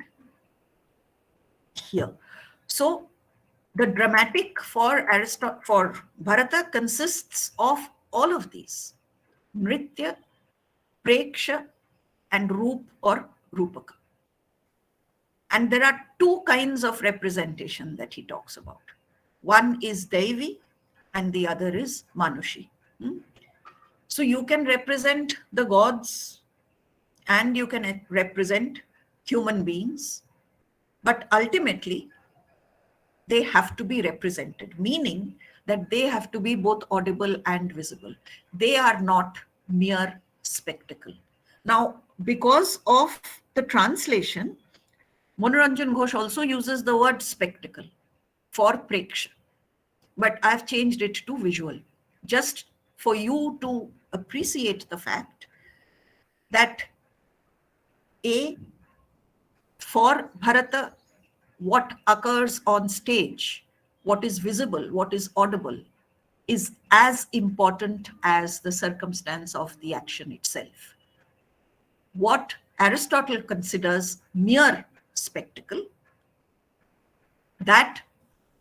here. So the dramatic for Bharata consists of all of these: Nritya, Preksha, and Roop or Rupaka. And there are two kinds of representation that he talks about. One is Devi and the other is Manushi. So you can represent the gods and you can represent human beings, but ultimately they have to be represented, meaning that they have to be both audible and visible. They are not mere spectacle. Now, because of the translation, Manoranjan Ghosh also uses the word spectacle for preksha, but I've changed it to visual, just for you to appreciate the fact that for Bharata, what occurs on stage, what is visible, what is audible, is as important as the circumstance of the action itself. What Aristotle considers mere spectacle, that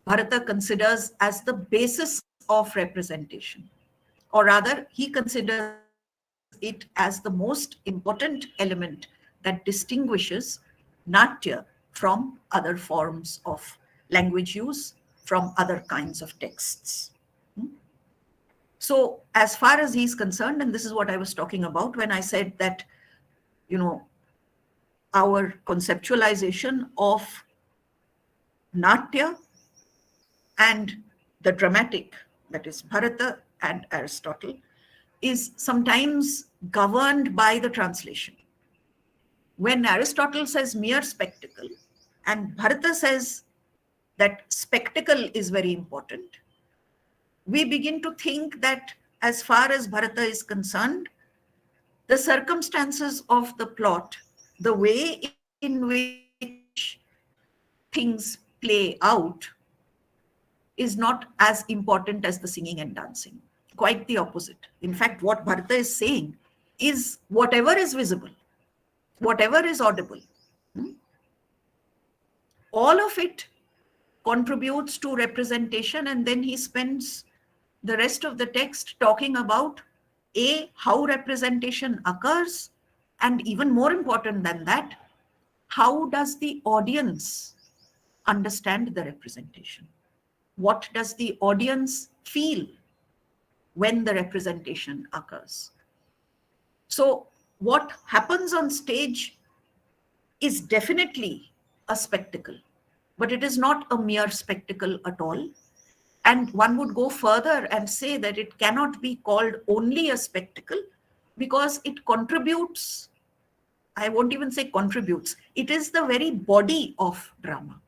Bharata considers as the basis of representation, or rather he considers it as the most important element that distinguishes Natya from other forms of language use, from other kinds of texts. So as far as he's concerned, and this is what I was talking about when I said that, our conceptualization of Natya and the dramatic, that is Bharata and Aristotle, is sometimes governed by the translation. When Aristotle says mere spectacle and Bharata says that spectacle is very important, we begin to think that as far as Bharata is concerned, the circumstances of the plot, the way in which things play out, is not as important as the singing and dancing. Quite the opposite. In fact, what Bharata is saying is whatever is visible, whatever is audible, all of it contributes to representation, and then he spends the rest of the text talking about how representation occurs, and even more important than that, how does the audience understand the representation? What does the audience feel when the representation occurs? So what happens on stage is definitely a spectacle, but it is not a mere spectacle at all. And one would go further and say that it cannot be called only a spectacle because it contributes, I won't even say contributes, it is the very body of drama.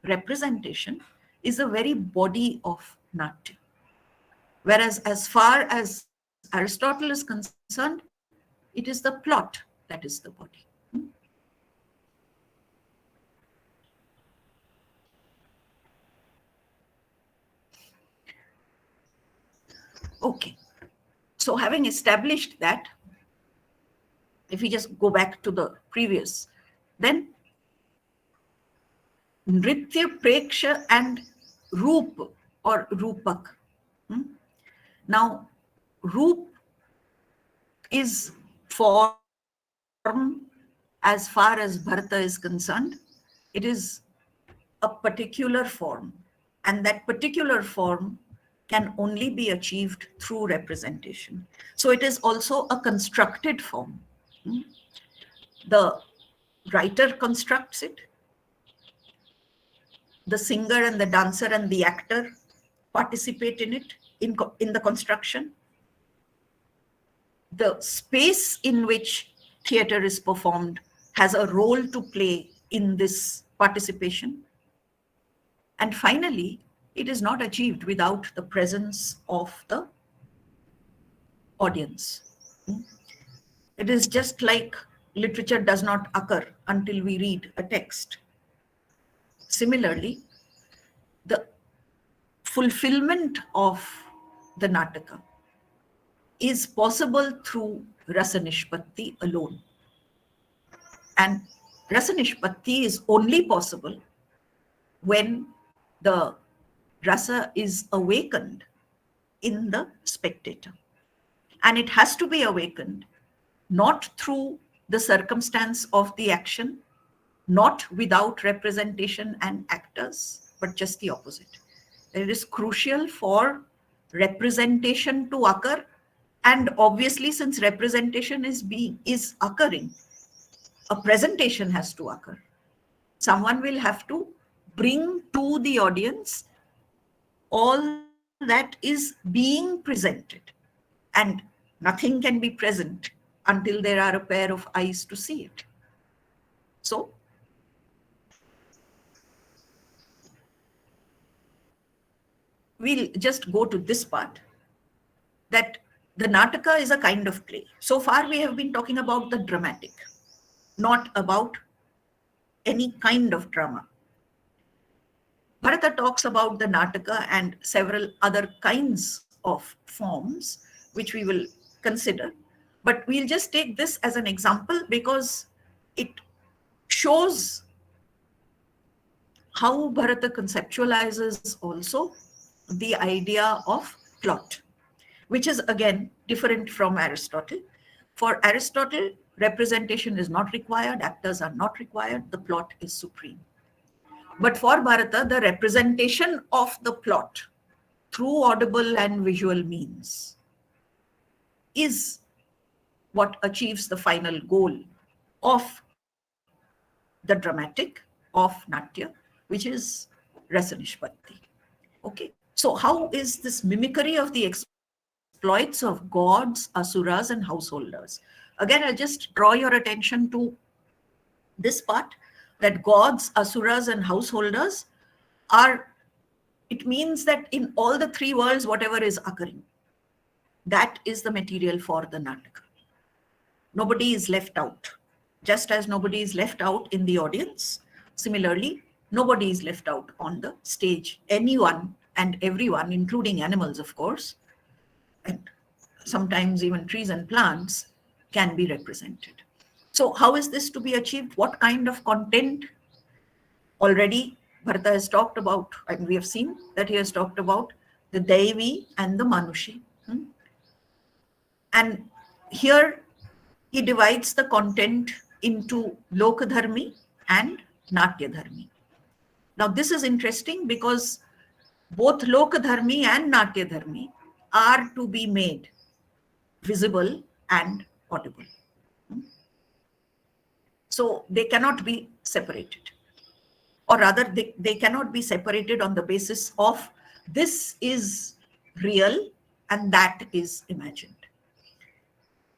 Representation is the very body of Natya. Whereas as far as Aristotle is concerned, it is the plot that is the body. Okay, so having established that, if we just go back to the previous, then Nritya, Preksha and Roop or Rupak. Now, Roop is form as far as Bharata is concerned. It is a particular form, and that particular form can only be achieved through representation. So it is also a constructed form. The writer constructs it. The singer and the dancer and the actor participate in it, in the construction. The space in which theater is performed has a role to play in this participation. And finally, it is not achieved without the presence of the audience. It is just like literature does not occur until we read a text. Similarly, the fulfillment of the Nataka is possible through Rasanishpatti alone. And Rasanishpatti is only possible when the rasa is awakened in the spectator. And it has to be awakened not through the circumstance of the action, not without representation and actors, but just the opposite. It is crucial for representation to occur. And obviously, since representation is occurring, a presentation has to occur. Someone will have to bring to the audience all that is being presented. And nothing can be present until there are a pair of eyes to see it. So, we'll just go to this part, that the Nataka is a kind of play. So far, we have been talking about the dramatic, not about any kind of drama. Bharata talks about the Nataka and several other kinds of forms, which we will consider. But we'll just take this as an example because it shows how Bharata conceptualizes also the idea of plot, which is again different from Aristotle. For Aristotle, representation is not required, actors are not required, the plot is supreme. But for Bharata, the representation of the plot through audible and visual means is what achieves the final goal of the dramatic, of Natya, which is Rasanishpatti. Okay, so how is this mimicry of the exploits of gods, asuras, and householders? Again, I just draw your attention to this part, that gods, asuras, and householders are, it means that in all the three worlds, whatever is occurring, that is the material for the Nataka. Nobody is left out. Just as nobody is left out in the audience, similarly, nobody is left out on the stage. Anyone and everyone, including animals, of course, and sometimes even trees and plants, can be represented. So how is this to be achieved? What kind of content? Already Bharata has talked about, and we have seen that he has talked about the Devi and the Manushi. And here he divides the content into Lokadharmi and Natyadharmi. Now this is interesting because both Lokadharmi and Natyadharmi are to be made visible and audible. So they cannot be separated. Or rather, they cannot be separated on the basis of this is real and that is imagined.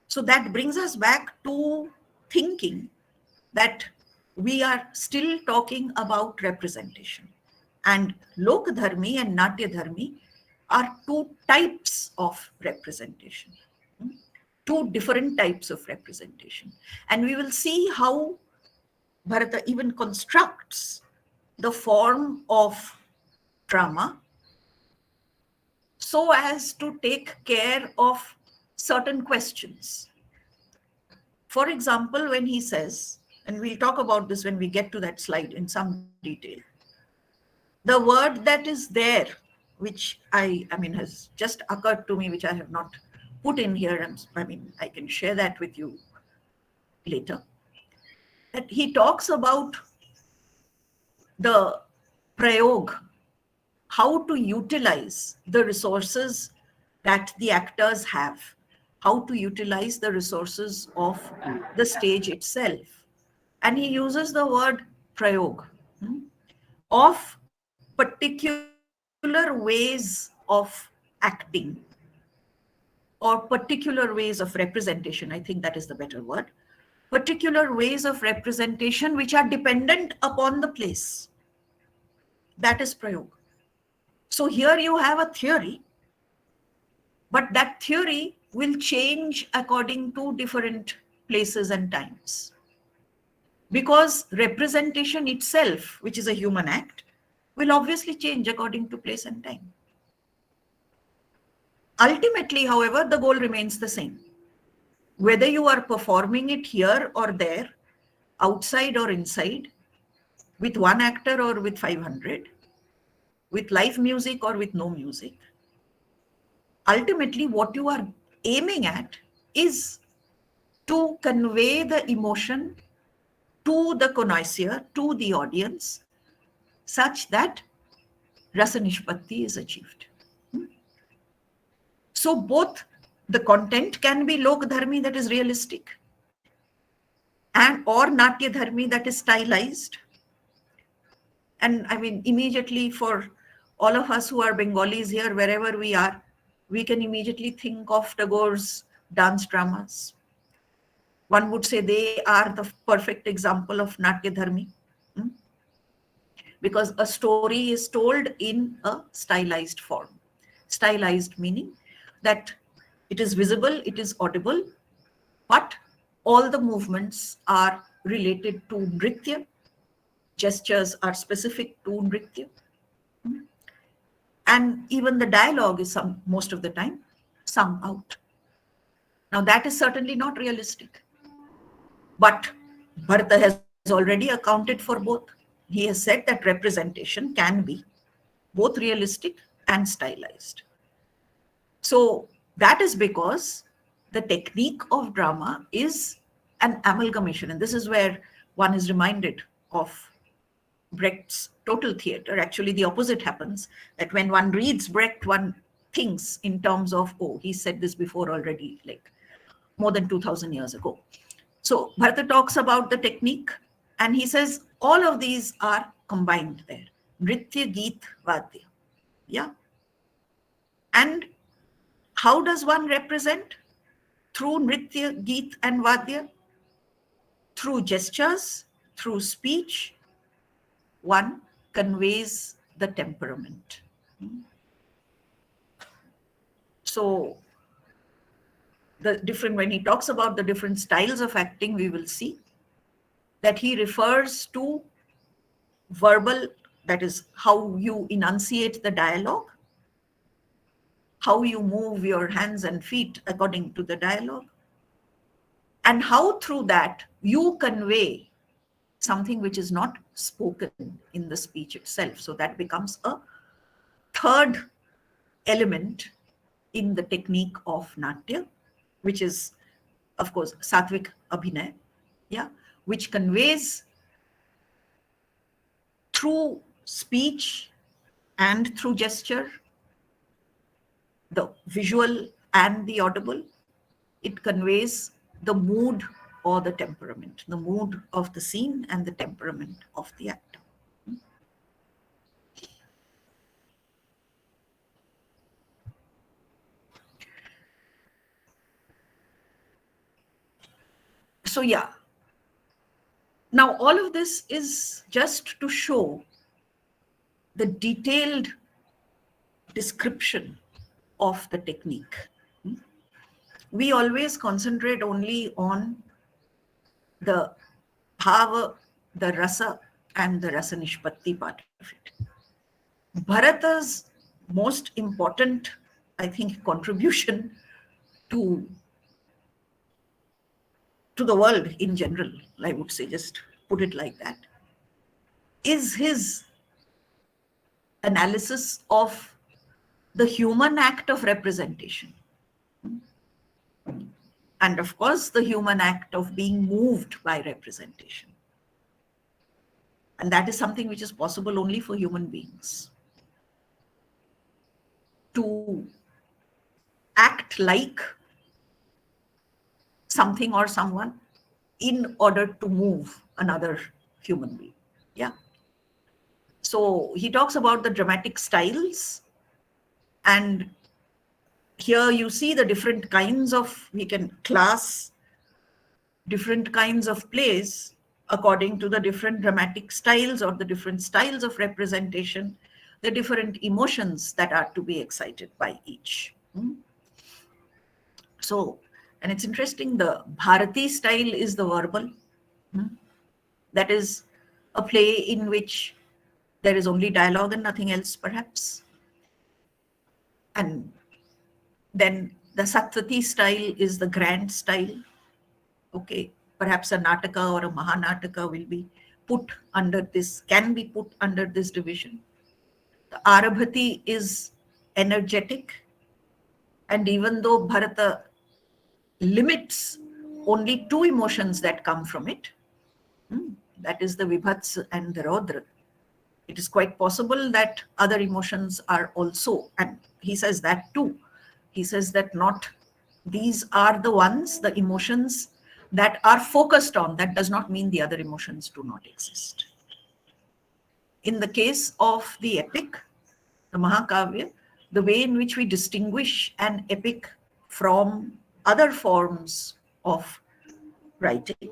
So that brings us back to thinking that we are still talking about representation. And Lokadharmi and Natyadharmi are two types of representation, two different types of representation. And we will see how Bharata even constructs the form of drama so as to take care of certain questions. For example, when he says, and we'll talk about this when we get to that slide in some detail, the word that is there, which I mean has just occurred to me, which I have not put in here, and I mean I can share that with you later, that he talks about the prayog, how to utilize the resources that the actors have, how to utilize the resources of the stage itself. And he uses the word prayog of particular ways of acting or particular ways of representation. I think that is the better word. Particular ways of representation which are dependent upon the place. That is prayog. So here you have a theory, but that theory will change according to different places and times. Because representation itself, which is a human act, will obviously change according to place and time. Ultimately, however, the goal remains the same. Whether you are performing it here or there, outside or inside, with one actor or with 500, with live music or with no music, ultimately what you are aiming at is to convey the emotion to the connoisseur, to the audience, such that Rasa Nishpatti is achieved. So both the content can be Lokdharmi, that is realistic, and or Natya Dharmi, that is stylized. And I mean, immediately for all of us who are Bengalis here, wherever we are, we can immediately think of Tagore's dance dramas. One would say they are the perfect example of Natya Dharmi, because a story is told in a stylized form. Stylized meaning that it is visible, it is audible, but all the movements are related to Nritya. Gestures are specific to Nritya. And even the dialogue is most of the time sung out. Now that is certainly not realistic. But Bharata has already accounted for both. He has said that representation can be both realistic and stylized. So that is because the technique of drama is an amalgamation. And this is where one is reminded of Brecht's total theater. Actually, the opposite happens, that when one reads Brecht, one thinks in terms of, oh, he said this before already, like more than 2000 years ago. So Bharata talks about the technique, and he says all of these are combined there. Nritya, Geet, Vadya. Yeah. And how does one represent? Through Nritya, Geet, and Vadya, through gestures, through speech, one conveys the temperament. So when he talks about the different styles of acting, we will see that he refers to verbal, that is how you enunciate the dialogue, how you move your hands and feet according to the dialogue, and how through that you convey something which is not spoken in the speech itself. So that becomes a third element in the technique of Natya, which is, of course, Satvik Abhinay, yeah, which conveys through speech and through gesture, the visual and the audible. It conveys the mood or the temperament, the mood of the scene and the temperament of the actor. So yeah, now all of this is just to show the detailed description of the technique. We always concentrate only on the bhava, the rasa, and the rasa nishpatti part of it. Bharata's most important, I think, contribution to the world in general, I would say, just put it like that, is his analysis of the human act of representation. And of course, the human act of being moved by representation. And that is something which is possible only for human beings. To act like something or someone in order to move another human being. Yeah. So he talks about the dramatic styles, and here you see the different kinds of, we can class different kinds of plays according to the different dramatic styles or the different styles of representation, the different emotions that are to be excited by each. So, and it's interesting, the Bharati style is the verbal. That is a play in which there is only dialogue and nothing else, perhaps. And then the Satvati style is the grand style. Okay, perhaps a Nataka or a Mahanataka will be put under this, can be put under this division. The Arabhati is energetic. And even though Bharata limits only two emotions that come from it, that is the Vibhats and the Raudra, it is quite possible that other emotions are also, and he says that too. He says that not these are the ones, the emotions that are focused on. That does not mean the other emotions do not exist. In the case of the epic, the Mahakavya, the way in which we distinguish an epic from other forms of writing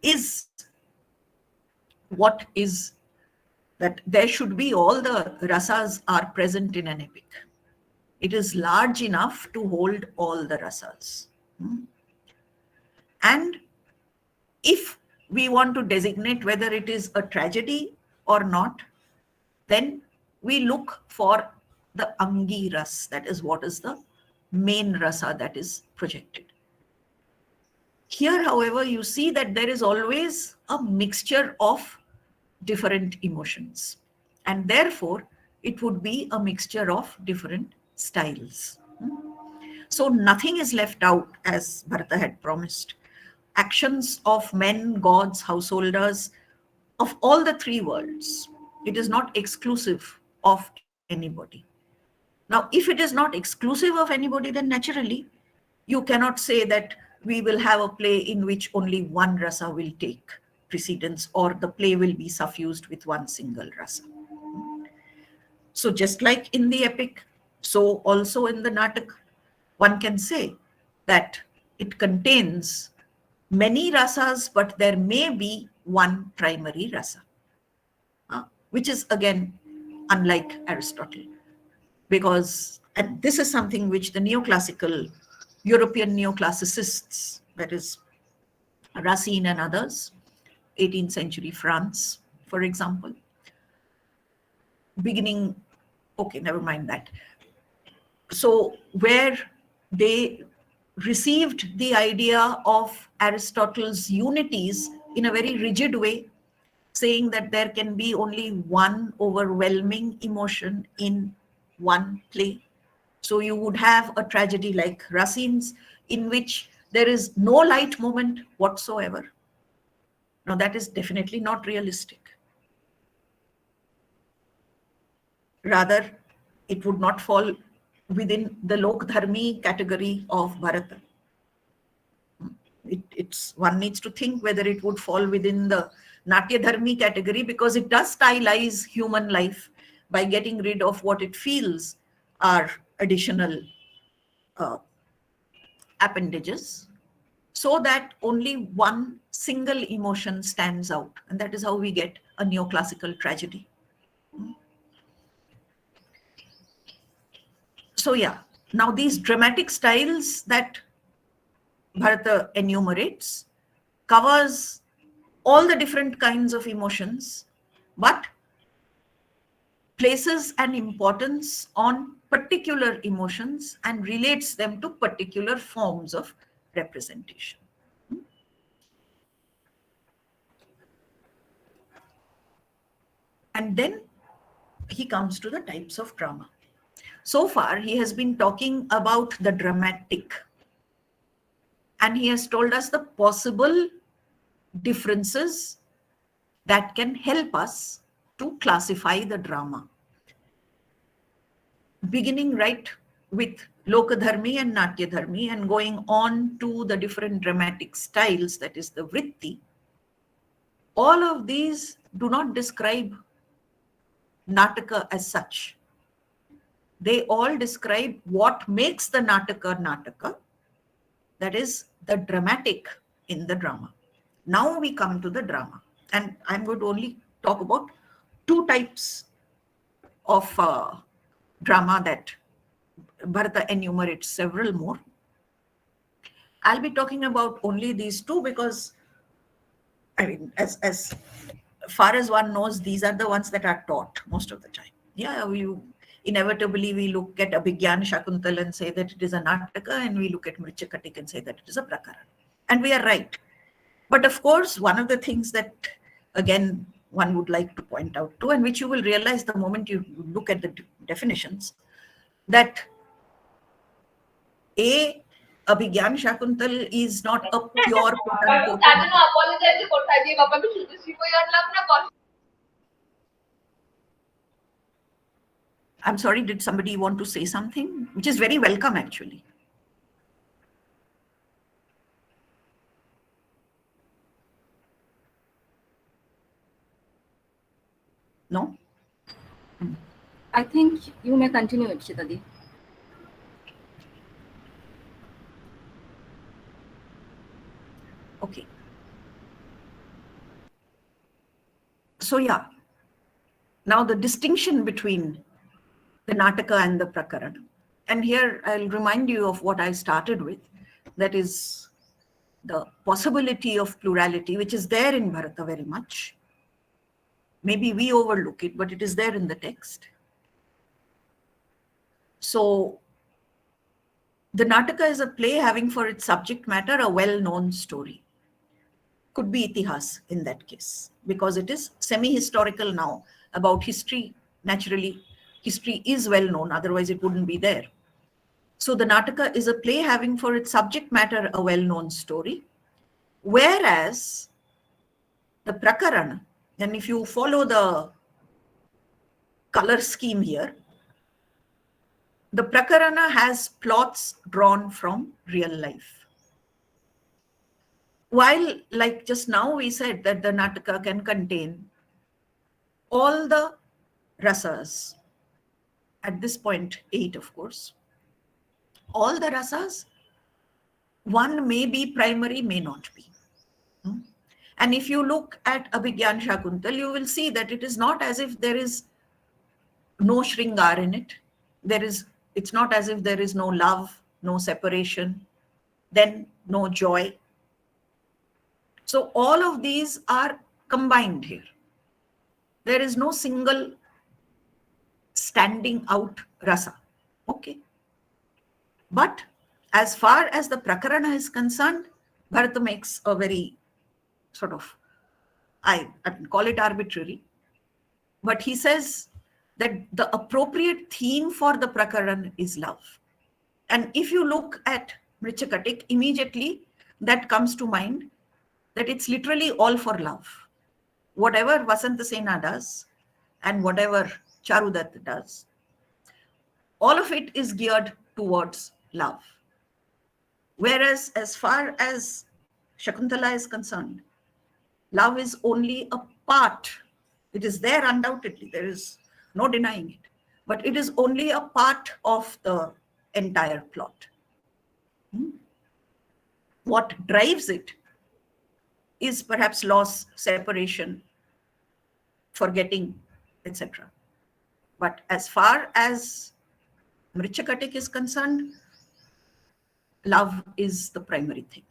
is what is that there should be all the rasas are present in an epic. It is large enough to hold all the rasas. And if we want to designate whether it is a tragedy or not, then we look for the Angi ras, that is what is the main rasa that is projected. Here, however, you see that there is always a mixture of different emotions, and therefore it would be a mixture of different styles. So nothing is left out, as Bharata had promised. Actions of men, gods, householders, of all the three worlds It is not exclusive of anybody. Now, if it is not exclusive of anybody, then naturally you cannot say that we will have a play in which only one rasa will take precedence, or the play will be suffused with one single rasa. So just like in the epic, so also in the natak, one can say that it contains many rasas, but there may be one primary rasa, which is again unlike Aristotle. Because, and this is something which the neoclassical, European neoclassicists, that is Racine and others, 18th century France, for example, beginning, okay, never mind that. So where they received the idea of Aristotle's unities in a very rigid way, saying that there can be only one overwhelming emotion in one play. So you would have a tragedy like Racine's, in which there is no light moment whatsoever. Now that is definitely not realistic. Rather, it would not fall within the Lokdharmi category of Bharata. One needs to think whether it would fall within the Natyadharmi category, because it does stylize human life by getting rid of what it feels are additional appendages, so that only one single emotion stands out. And that is how we get a neoclassical tragedy. So yeah, now these dramatic styles that Bharata enumerates covers all the different kinds of emotions, but places an importance on particular emotions and relates them to particular forms of representation. And then he comes to the types of drama. So far, he has been talking about the dramatic, and he has told us the possible differences that can help us to classify the drama. Beginning right with Lokadharmi and Natyadharmi and going on to the different dramatic styles, that is the vritti, all of these do not describe Nataka as such. They all describe what makes the Nataka Nataka, that is the dramatic in the drama. Now we come to the drama, and I'm going to only talk about two types of drama that Bharata enumerates several more. I'll be talking about only these two because, I mean, as far as one knows, these are the ones that are taught most of the time. Yeah, inevitably we look at Abhigyan Shakuntal and say that it is a Nataka, and we look at Mrichakatik and say that it is a Prakaran. And we are right. But of course, one of the things that, again, one would like to point out too, and which you will realize the moment you look at the definitions, that Abhigyan Shakuntal is not a pure quote-unquote. I'm sorry, did somebody want to say something? Which is very welcome, actually. No? I think you may continue, Ikshitadi. Okay. So yeah, now the distinction between the Nataka and the Prakaran. And here I'll remind you of what I started with, that is the possibility of plurality, which is there in Bharata very much. Maybe we overlook it, but it is there in the text. So the Nataka is a play having for its subject matter a well-known story. Could be itihas in that case, because it is semi-historical now about history. Naturally, history is well known, otherwise it wouldn't be there. So the Nataka is a play having for its subject matter a well-known story, whereas the Prakarana, and if you follow the color scheme here. The Prakarana has plots drawn from real life. While, like just now we said that the Nataka can contain all the rasas, at this point 8 of course, all the rasas, one may be primary, may not be. And if you look at Abhigyan Shakuntal, you will see that it is not as if there is no Shringar in it. It's not as if there is no love, no separation, then no joy. So all of these are combined here. There is no single standing out rasa. Okay. But as far as the Prakarana is concerned, Bharata makes a very sort of, I call it arbitrary, but he says that the appropriate theme for the Prakarana is love. And if you look at Mrichakatik, immediately that comes to mind that it's literally all for love. Whatever Vasanta Sena does and whatever Charudat does, all of it is geared towards love. Whereas as far as Shakuntala is concerned, love is only a part. It is there undoubtedly, there is no denying it, but it is only a part of the entire plot. What drives it is perhaps loss, separation, forgetting, etc. But as far as Mrichakatik is concerned, love is the primary thing.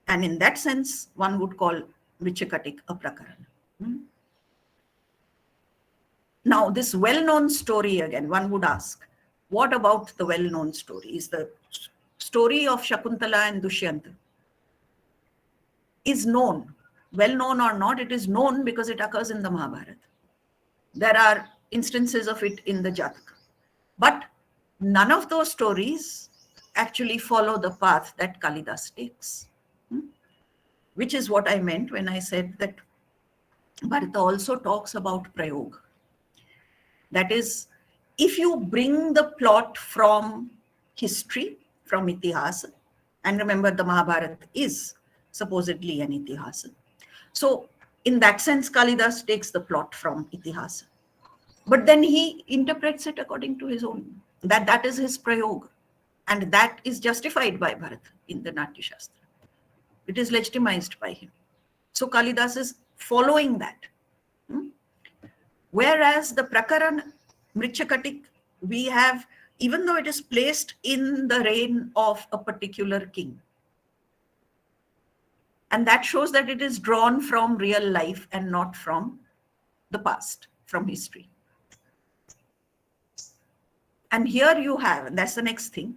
And in that sense, one would call Mrichakatik a Prakarana. Now, this well-known story again, one would ask, what about the well-known story? Is the story of Shakuntala and Dushyanta is known, well-known or not, it is known because it occurs in the Mahabharata. There are instances of it in the Jataka. But none of those stories actually follow the path that Kalidas takes. Which is what I meant when I said that Bharata also talks about Prayog. That is, if you bring the plot from history, from Itihasa, and remember the Mahabharata is supposedly an Itihasa. So in that sense, Kalidas takes the plot from Itihasa. But then he interprets it according to his own. That is his Prayog. And that is justified by Bharata in the Natyashastra. It is legitimized by him. So Kalidas is following that. Whereas the Prakarana, Mrichakatik, we have, even though it is placed in the reign of a particular king, and that shows that it is drawn from real life and not from the past, from history. And here you have, and that's the next thing,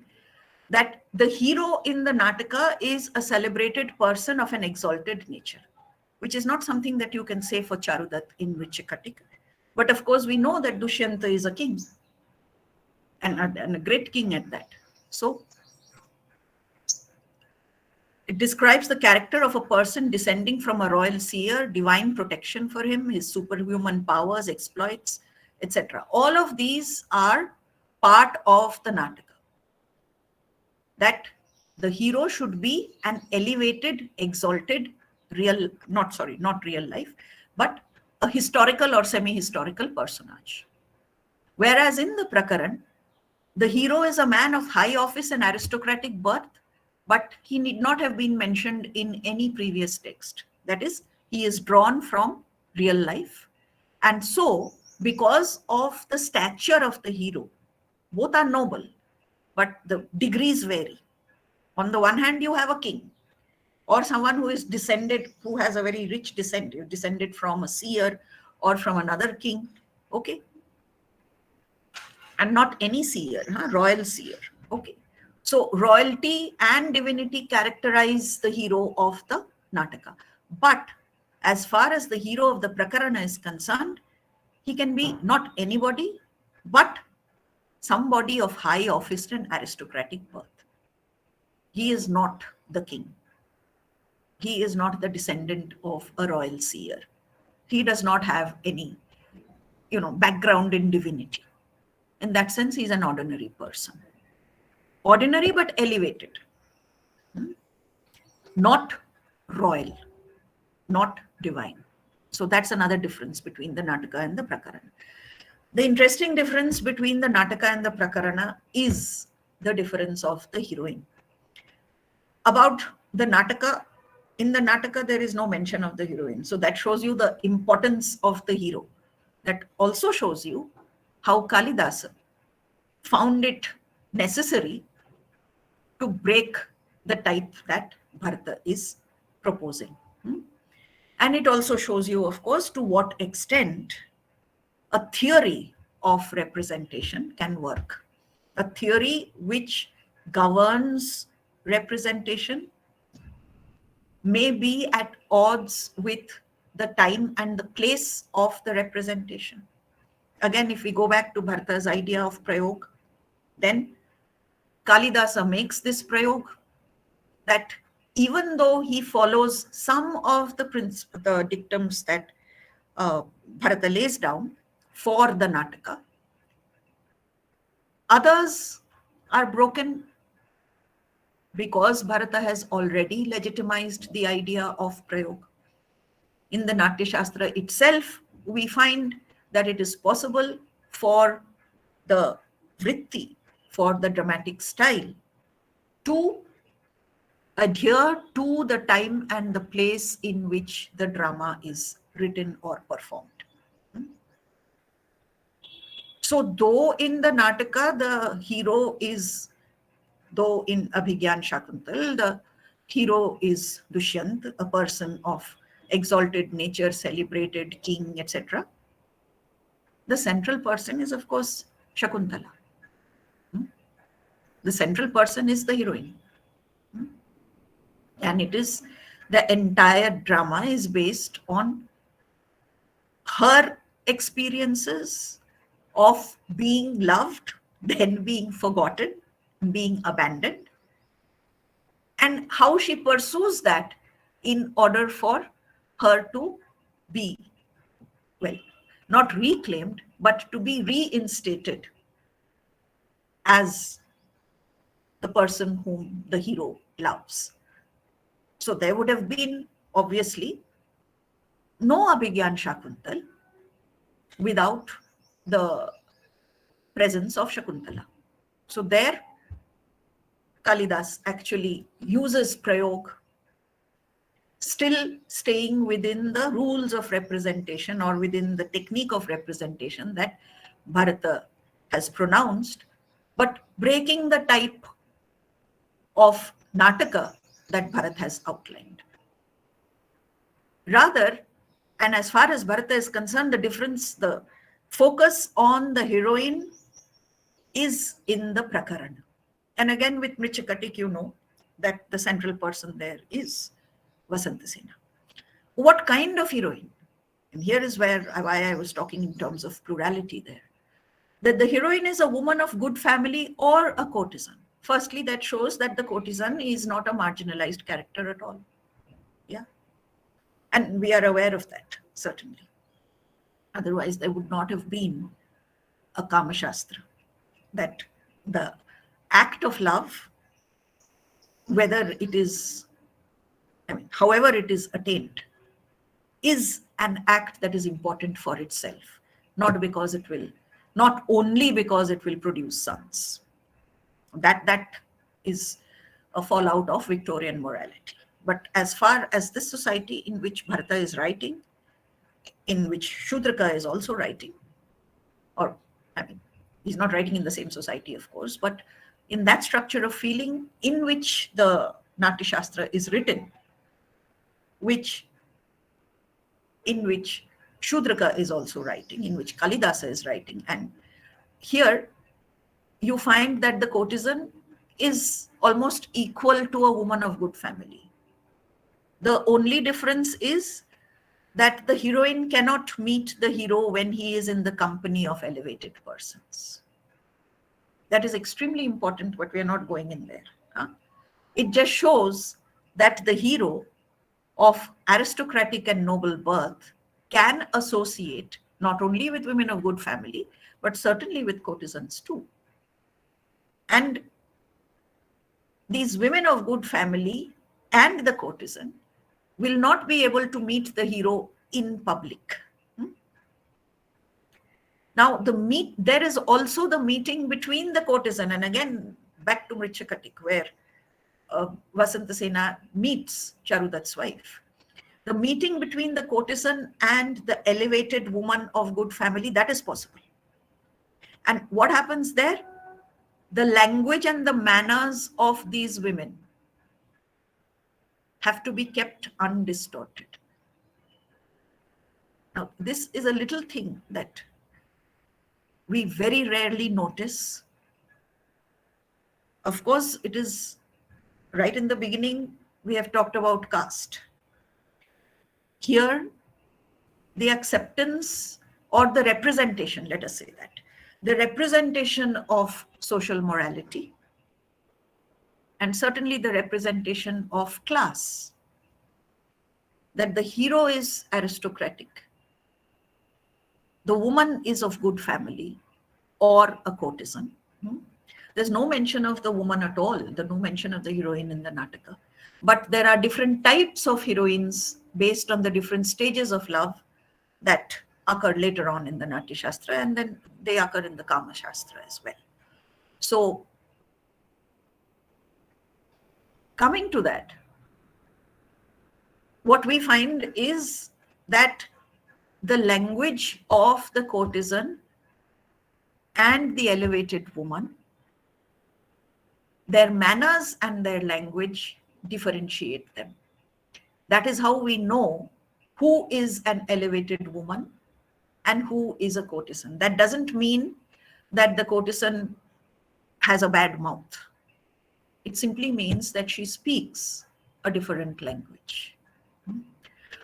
that the hero in the Nataka is a celebrated person of an exalted nature, which is not something that you can say for Charudat in Mrichakatik. But of course, we know that Dushyanta is a king, and a great king at that. So it describes the character of a person descending from a royal seer, divine protection for him, his superhuman powers, exploits, etc. All of these are part of the Nataka. That the hero should be an elevated, exalted, not real life, but a historical or semi-historical personage. Whereas in the Prakaran, the hero is a man of high office and aristocratic birth, but he need not have been mentioned in any previous text. That is, he is drawn from real life. And so, because of the stature of the hero, both are noble, but the degrees vary. On the one hand, you have a king, or someone who is descended, who has a very rich descent. You're descended from a seer or from another king, okay? And not any seer, royal seer, okay? So royalty and divinity characterize the hero of the Nataka. But as far as the hero of the Prakarana is concerned, he can be not anybody, but somebody of high office and aristocratic birth. He is not the king. He is not the descendant of a royal seer. He does not have any background in divinity. In that sense, he's an ordinary person. Ordinary but elevated. Not royal, not divine. So that's another difference between the Nataka and the Prakarana. The interesting difference between the Nataka and the Prakarana is the difference of the heroine. About the Nataka, in the Nataka, there is no mention of the heroine. So that shows you the importance of the hero. That also shows you how Kalidasa found it necessary to break the type that Bharata is proposing. And it also shows you, of course, to what extent a theory of representation can work. A theory which governs representation may be at odds with the time and the place of the representation. Again, if we go back to Bharata's idea of prayog, then Kalidasa makes this prayog that even though he follows some of the dictums that Bharata lays down for the Nataka, others are broken because Bharata has already legitimized the idea of prayog. In the Natyashastra itself, we find that it is possible for the vritti, for the dramatic style, to adhere to the time and the place in which the drama is written or performed. So though in the Nataka, the hero is, though in Abhigyan Shakuntal, the hero is Dushyant, a person of exalted nature, celebrated king, etc. The central person is, of course, Shakuntala. The central person is the heroine. And it is, the entire drama is based on her experiences of being loved, then being forgotten, being abandoned, and how she pursues that in order for her to be, well, not reclaimed, but to be reinstated as the person whom the hero loves. So there would have been, obviously, no Abhigyan Shakuntal without the presence of Shakuntala. So there, Kalidas actually uses prayog, still staying within the rules of representation or within the technique of representation that Bharata has pronounced, but breaking the type of Nataka that Bharat has outlined. Rather, and as far as Bharata is concerned, the difference, the focus on the heroine is in the Prakarana. And again, with Mrichakatik, you know that the central person there is Vasantasena. What kind of heroine? And here is why I was talking in terms of plurality there. That the heroine is a woman of good family or a courtesan. Firstly, that shows that the courtesan is not a marginalized character at all. Yeah. And we are aware of that, certainly. Otherwise, there would not have been a Kama Shastra. That the act of love, whether it is, however it is attained, is an act that is important for itself, not only because it will produce sons. That is a fallout of Victorian morality. But as far as this society in which Bharata is writing, in which Shudraka is also writing, or he's not writing in the same society, of course, but in that structure of feeling in which the Natyashastra is written, in which Shudraka is also writing, in which Kalidasa is writing. And here you find that the courtesan is almost equal to a woman of good family. The only difference is that the heroine cannot meet the hero when he is in the company of elevated persons. That is extremely important, but we are not going in there. It just shows that the hero of aristocratic and noble birth can associate not only with women of good family, but certainly with courtesans too. And these women of good family and the courtesan will not be able to meet the hero in public. Now, there is also the meeting between the courtesan, and again, back to Mrichakatik, where Vasantasena meets Charudat's wife. The meeting between the courtesan and the elevated woman of good family, that is possible. And what happens there? The language and the manners of these women have to be kept undistorted. Now, this is a little thing that we very rarely notice. Of course, it is right in the beginning, we have talked about caste. Here, the acceptance or the representation, let us say that, the representation of social morality, and certainly the representation of class, that the hero is aristocratic, the woman is of good family or a courtesan. There's no mention of the woman at all. There's no mention of the heroine in the Nataka. But there are different types of heroines based on the different stages of love that occur later on in the Natyashastra, and then they occur in the Kama Shastra as well. So, coming to that, what we find is that the language of the courtesan and the elevated woman, their manners and their language differentiate them. That is how we know who is an elevated woman and who is a courtesan. That doesn't mean that the courtesan has a bad mouth. It simply means that she speaks a different language.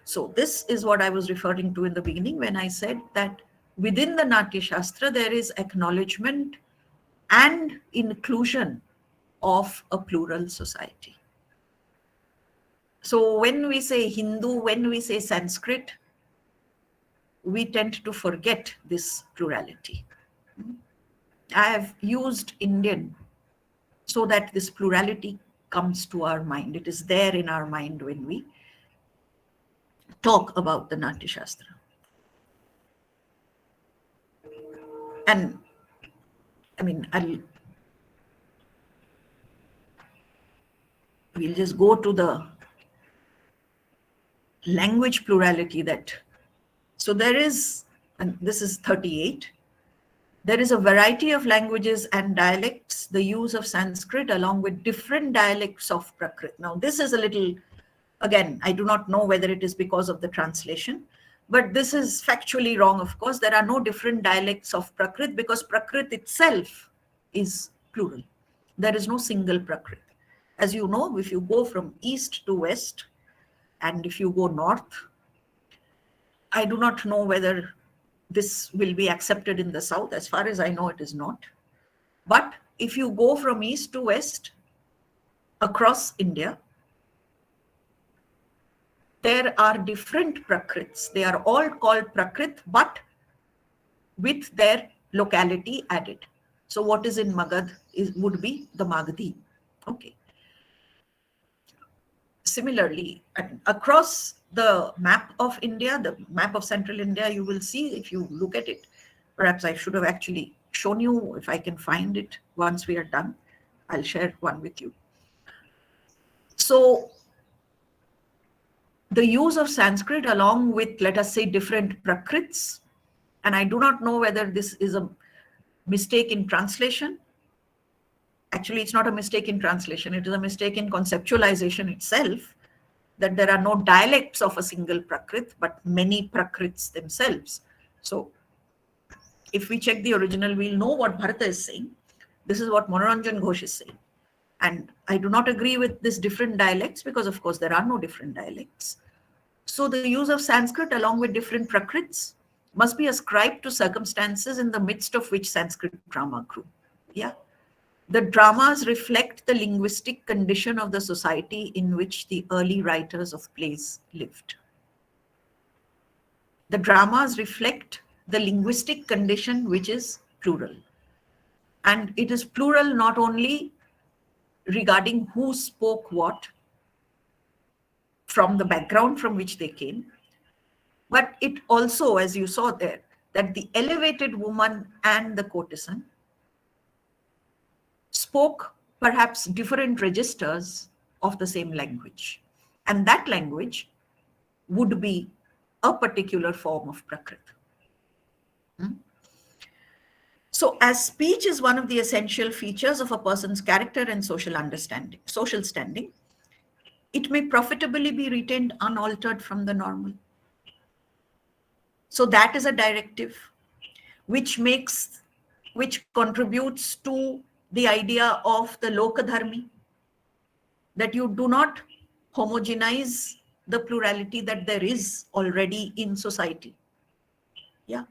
So this is what I was referring to in the beginning when I said that within the Natyashastra there is acknowledgement and inclusion of a plural society. So when we say Hindu, when we say Sanskrit, we tend to forget this plurality. I have used Indian so that this plurality comes to our mind. It is there in our mind when we talk about the Natyashastra. And I mean, we'll just go to the language plurality that, so there is, and this is 38, there is a variety of languages and dialects, the use of Sanskrit along with different dialects of Prakrit. Now this is a little, again, I do not know whether it is because of the translation, but this is factually wrong. Of course, there are no different dialects of Prakrit because Prakrit itself is plural. There is no single Prakrit. As you know, if you go from east to west, and if you go north, I do not know whether this will be accepted in the south. As far as I know, it is not. But if you go from east to west across India, there are different Prakrits. They are all called Prakrit, but with their locality added. So what is in Magad would be the Magadhi. Okay. Similarly, across the map of India, the map of central India, you will see, if you look at it, perhaps I should have actually shown you, if I can find it once we are done, I'll share one with you. So the use of Sanskrit along with, let us say, different Prakrits, and I do not know whether this is a mistake in translation. Actually, it's not a mistake in translation. It is a mistake in conceptualization itself, that there are no dialects of a single Prakrit, but many Prakrits themselves. So if we check the original, we'll know what Bharata is saying. This is what Manoranjan Ghosh is saying. And I do not agree with this different dialects because, of course, there are no different dialects. So the use of Sanskrit along with different Prakrits must be ascribed to circumstances in the midst of which Sanskrit drama grew. Yeah. The dramas reflect the linguistic condition of the society in which the early writers of plays lived. The dramas reflect the linguistic condition which is plural. And it is plural not only regarding who spoke what from the background from which they came, but it also, as you saw there, that the elevated woman and the courtesan spoke perhaps different registers of the same language. And that language would be a particular form of Prakrit. So as speech is one of the essential features of a person's character and social standing, it may profitably be retained unaltered from the normal. So that is a directive which contributes to the idea of the Lokadharmi, that you do not homogenize the plurality that there is already in society. Yeah.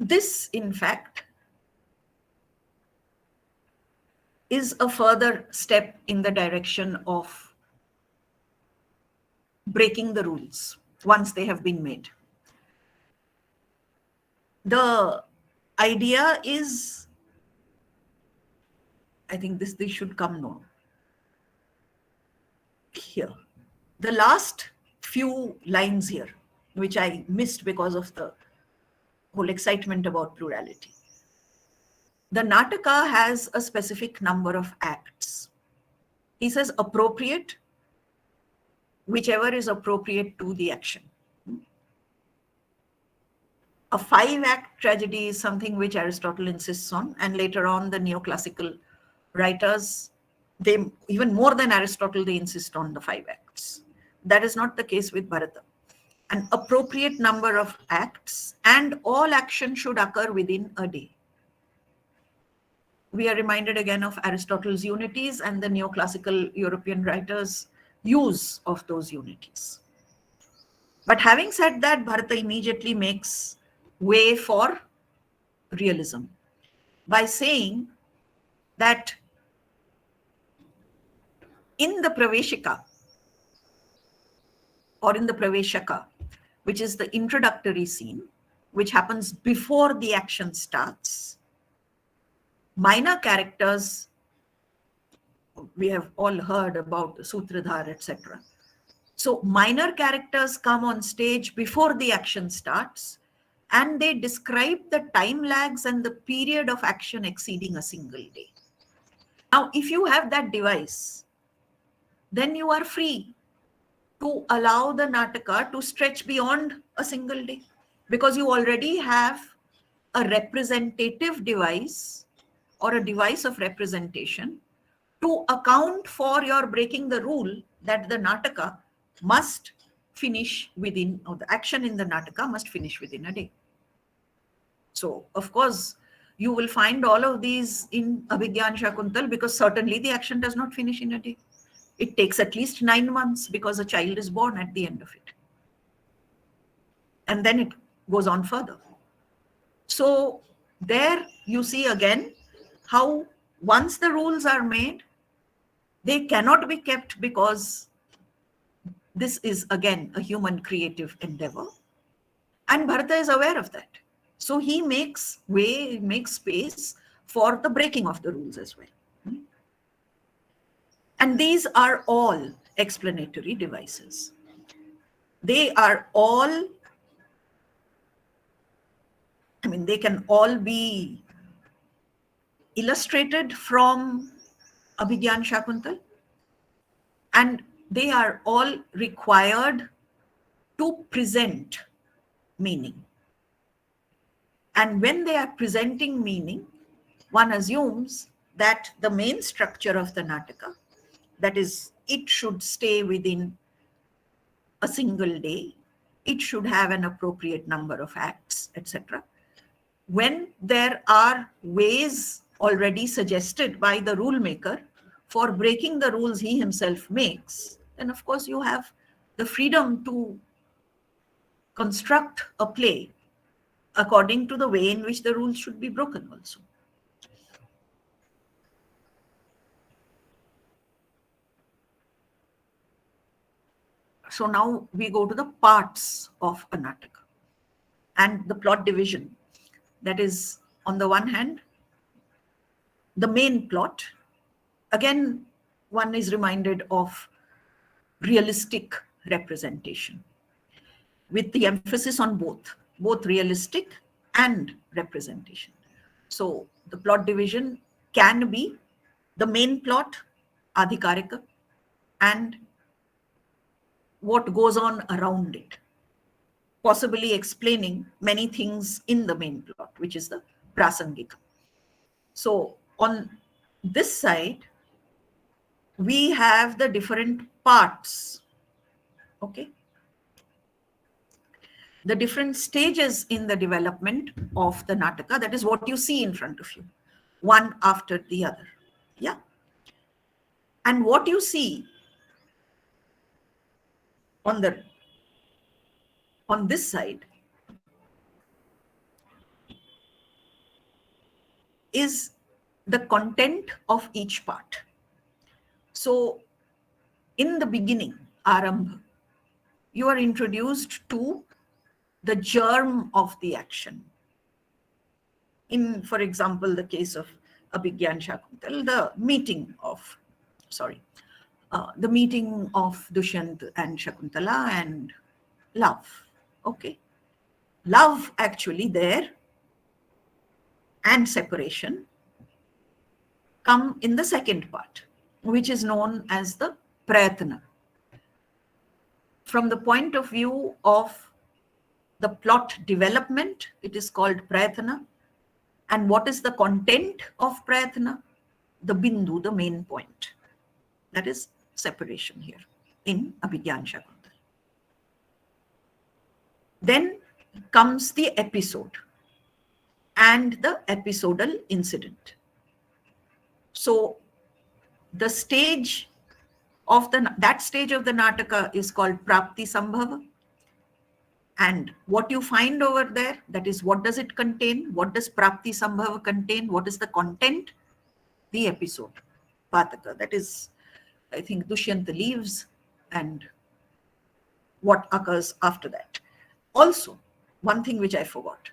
This, in fact, is a further step in the direction of breaking the rules once they have been made. The idea is, I think this should come now. Here. The last few lines here, which I missed because of the whole excitement about plurality. The Nataka has a specific number of acts. He says appropriate, whichever is appropriate to the action. A 5-act tragedy is something which Aristotle insists on, and later on the neoclassical writers, they even more than Aristotle, they insist on the 5 acts. That is not the case with Bharata. An appropriate number of acts, and all action should occur within a day. We are reminded again of Aristotle's unities and the neoclassical European writers' use of those unities. But having said that, Bharata immediately makes way for realism by saying that in the Praveshika or in the Praveshaka, which is the introductory scene, which happens before the action starts, minor characters, we have all heard about the Sutradhar, etc. So minor characters come on stage before the action starts, and they describe the time lags and the period of action exceeding a single day. Now, if you have that device, then you are free to allow the Nataka to stretch beyond a single day, because you already have a representative device or a device of representation to account for your breaking the rule that the Nataka must finish within, or the action in the Nataka must finish within a day. So, of course, you will find all of these in Abhigya and Shakuntal, because certainly the action does not finish in a day. It takes at least 9 months because a child is born at the end of it. And then it goes on further. So there you see again how once the rules are made, they cannot be kept, because this is again a human creative endeavor. And Bharata is aware of that. So he makes way, makes space for the breaking of the rules as well. And these are all explanatory devices. They are all, I mean, they can all be illustrated from Abhigya and Shakuntal, and they are all required to present meaning. And when they are presenting meaning, one assumes that the main structure of the Nataka, that is, it should stay within a single day, it should have an appropriate number of acts, etc. When there are ways already suggested by the rule maker for breaking the rules he himself makes, then of course you have the freedom to construct a play according to the way in which the rules should be broken also. So now we go to the parts of a Nataka and the plot division. That is, on the one hand, the main plot. Again, one is reminded of realistic representation with the emphasis on both realistic and representation. So the plot division can be the main plot, Adhikarika, and what goes on around it, possibly explaining many things in the main plot, which is the Prasangika. So on this side, we have the different parts, okay? The different stages in the development of the Nataka, that is what you see in front of you, one after the other, yeah? And what you see on this side is the content of each part. So in the beginning, Arambha, you are introduced to the germ of the action. In, for example, the case of Abhigyan Shakuntal, the meeting of Dushyant and Shakuntala and love. Okay. Love actually there and separation come in the second part, which is known as the Prayatna. From the point of view of the plot development, it is called Prayatna. And what is the content of Prayatna? The Bindu, the main point. That is separation here in Abhigyan Shakuntal. Then comes the episode and the episodal incident. So the stage of that stage of the Nataka is called Prapti Sambhava. And what you find over there, that is, what does it contain? What does Prapti Sambhava contain? What is the content? The episode, Pataka. That is, I think, Dushyanta leaves and what occurs after that. Also, one thing which I forgot,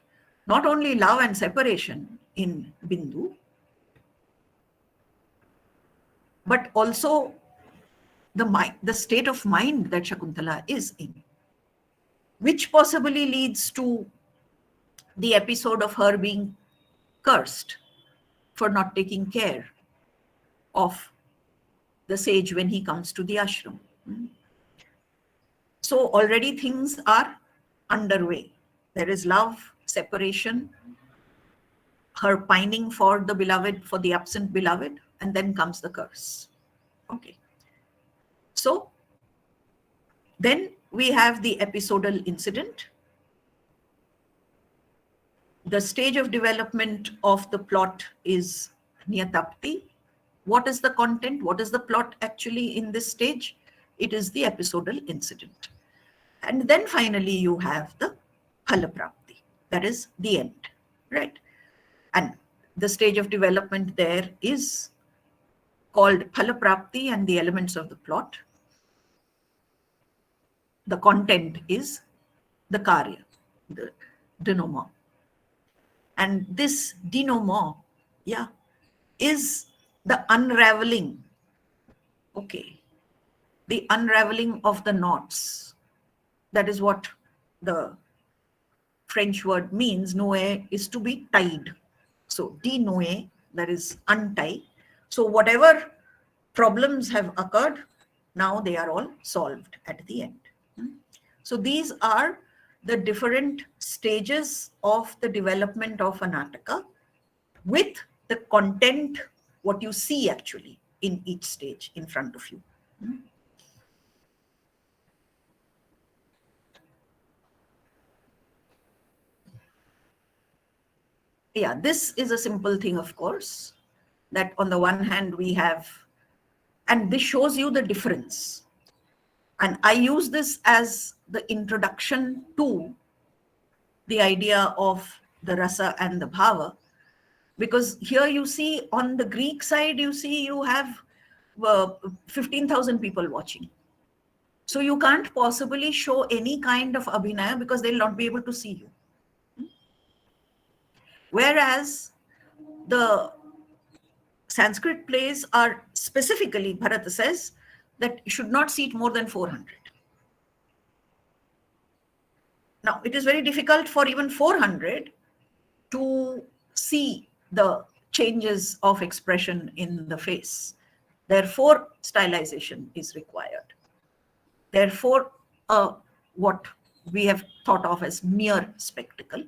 not only love and separation in Bindu, but also the state of mind that Shakuntala is in, which possibly leads to the episode of her being cursed for not taking care of the sage when he comes to the ashram. So already things are underway. There is love, separation, her pining for the beloved, for the absent beloved, and then comes the curse. Okay. So then we have the episodal incident. The stage of development of the plot is Niyatapti. What is the content? What is the plot actually in this stage? It is the episodal incident. And then finally you have the Phalaprapti. That is the end, right? And the stage of development there is called Phalaprapti and the elements of the plot. The content is the Karya, the denouement. And this denouement, yeah, is the unraveling, okay, the unraveling of the knots. That is what the French word means. Nouer is to be tied. So denouer, that is untie. So whatever problems have occurred, now they are all solved at the end. So these are the different stages of the development of a Nataka with the content, what you see actually in each stage in front of you. Yeah, this is a simple thing, of course, that on the one hand we have, and this shows you the difference. And I use this as the introduction to the idea of the rasa and the bhava, because here you see on the Greek side, you see you have 15,000 people watching. So you can't possibly show any kind of abhinaya because they'll not be able to see you. Whereas the Sanskrit plays are specifically, Bharata says, that you should not seat more than 400. Now, it is very difficult for even 400 to see the changes of expression in the face. Therefore, stylization is required. Therefore, what we have thought of as mere spectacle.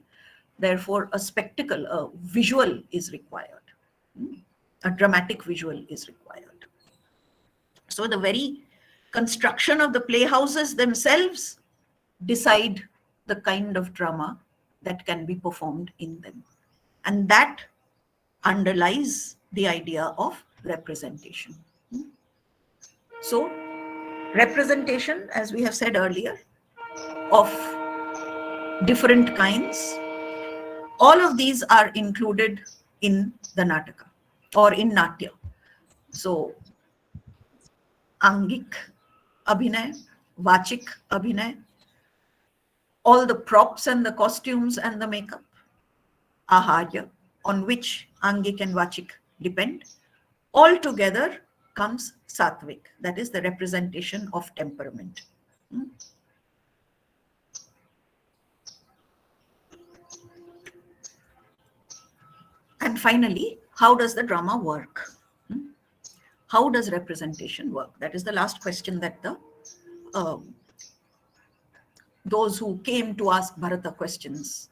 Therefore, a spectacle, a visual is required. A dramatic visual is required. So the very construction of the playhouses themselves decide the kind of drama that can be performed in them. And that underlies the idea of representation. So representation, as we have said earlier, of different kinds, all of these are included in the Nataka or in Natya. So Angik Abhinay, Vachik Abhinay, all the props and the costumes and the makeup, Aharya, on which Angik and Vachik depend, all together comes Satvik, that is the representation of temperament. And finally, how does the drama work? How does representation work? That is the last question that the those who came to ask Bharata questions,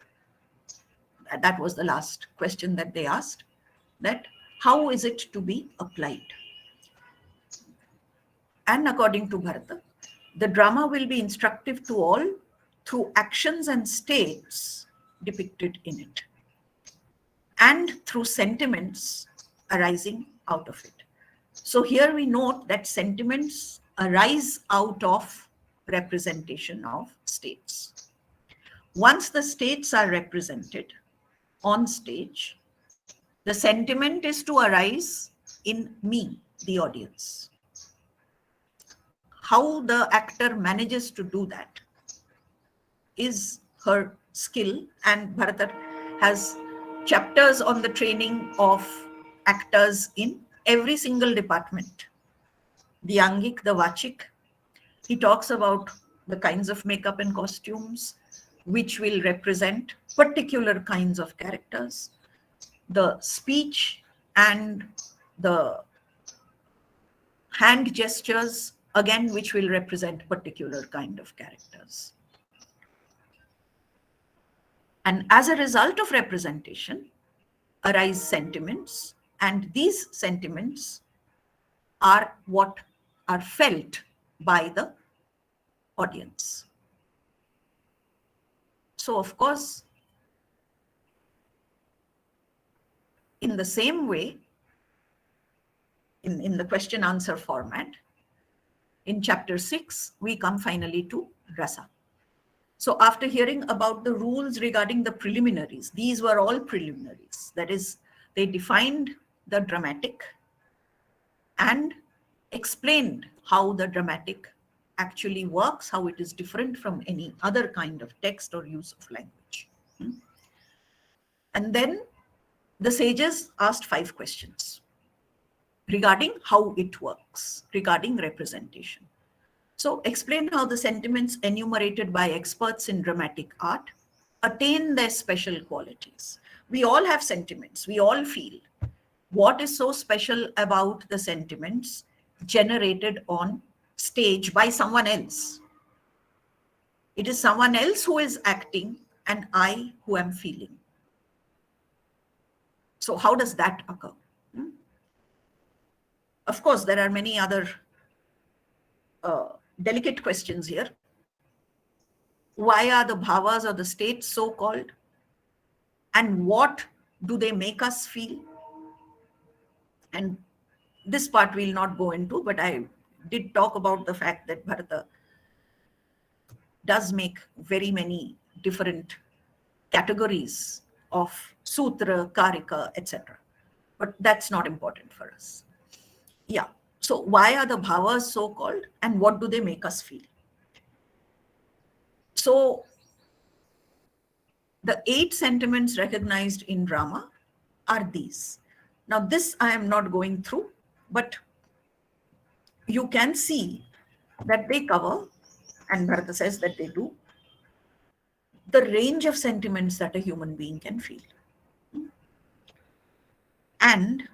that was the last question that they asked, that how is it to be applied? And according to Bharata, the drama will be instructive to all through actions and states depicted in it, and through sentiments arising out of it. So here we note that sentiments arise out of representation of states. Once the states are represented on stage, the sentiment is to arise in me, the audience. How the actor manages to do that is her skill, and Bharata has chapters on the training of actors in every single department. The Angik, the Vachik, he talks about the kinds of makeup and costumes which will represent particular kinds of characters, the speech and the hand gestures, again, which will represent particular kind of characters. And as a result of representation arise sentiments, and these sentiments are what are felt by the audience. So, of course, in the same way, in the question answer format, in chapter 6, we come finally to Rasa. So after hearing about the rules regarding the preliminaries, these were all preliminaries. That is, they defined the dramatic and explained how the dramatic actually works, how it is different from any other kind of text or use of language. And then the sages asked 5 questions regarding how it works, regarding representation. So explain how the sentiments enumerated by experts in dramatic art attain their special qualities. We all have sentiments, we all feel. What is so special about the sentiments generated on stage by someone else? It is someone else who is acting and I who am feeling. So how does that occur? Of course, there are many other delicate questions here. Why are the bhavas or the states so called? And what do they make us feel? And this part we'll not go into, but I did talk about the fact that Bharata does make very many different categories of sutra, karika, etc. But that's not important for us. Yeah. So why are the bhavas so called and what do they make us feel? So the 8 sentiments recognized in drama are these. Now, this I am not going through, but you can see that they cover, and Bharata says that they do, the range of sentiments that a human being can feel. And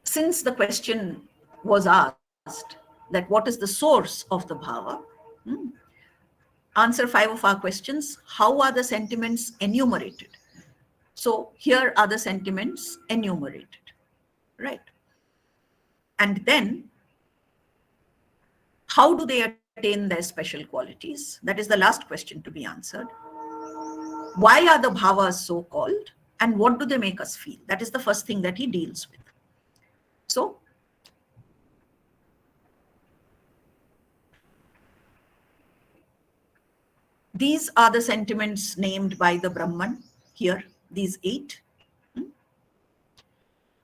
since the question was asked that what is the source of the bhava, answer 5 of our questions. How are the sentiments enumerated? So here are the sentiments enumerated, right? And then how do they attain their special qualities? That is the last question to be answered. Why are the bhavas so called? And what do they make us feel? That is the first thing that he deals with. So these are the sentiments named by the Brahman here, these 8.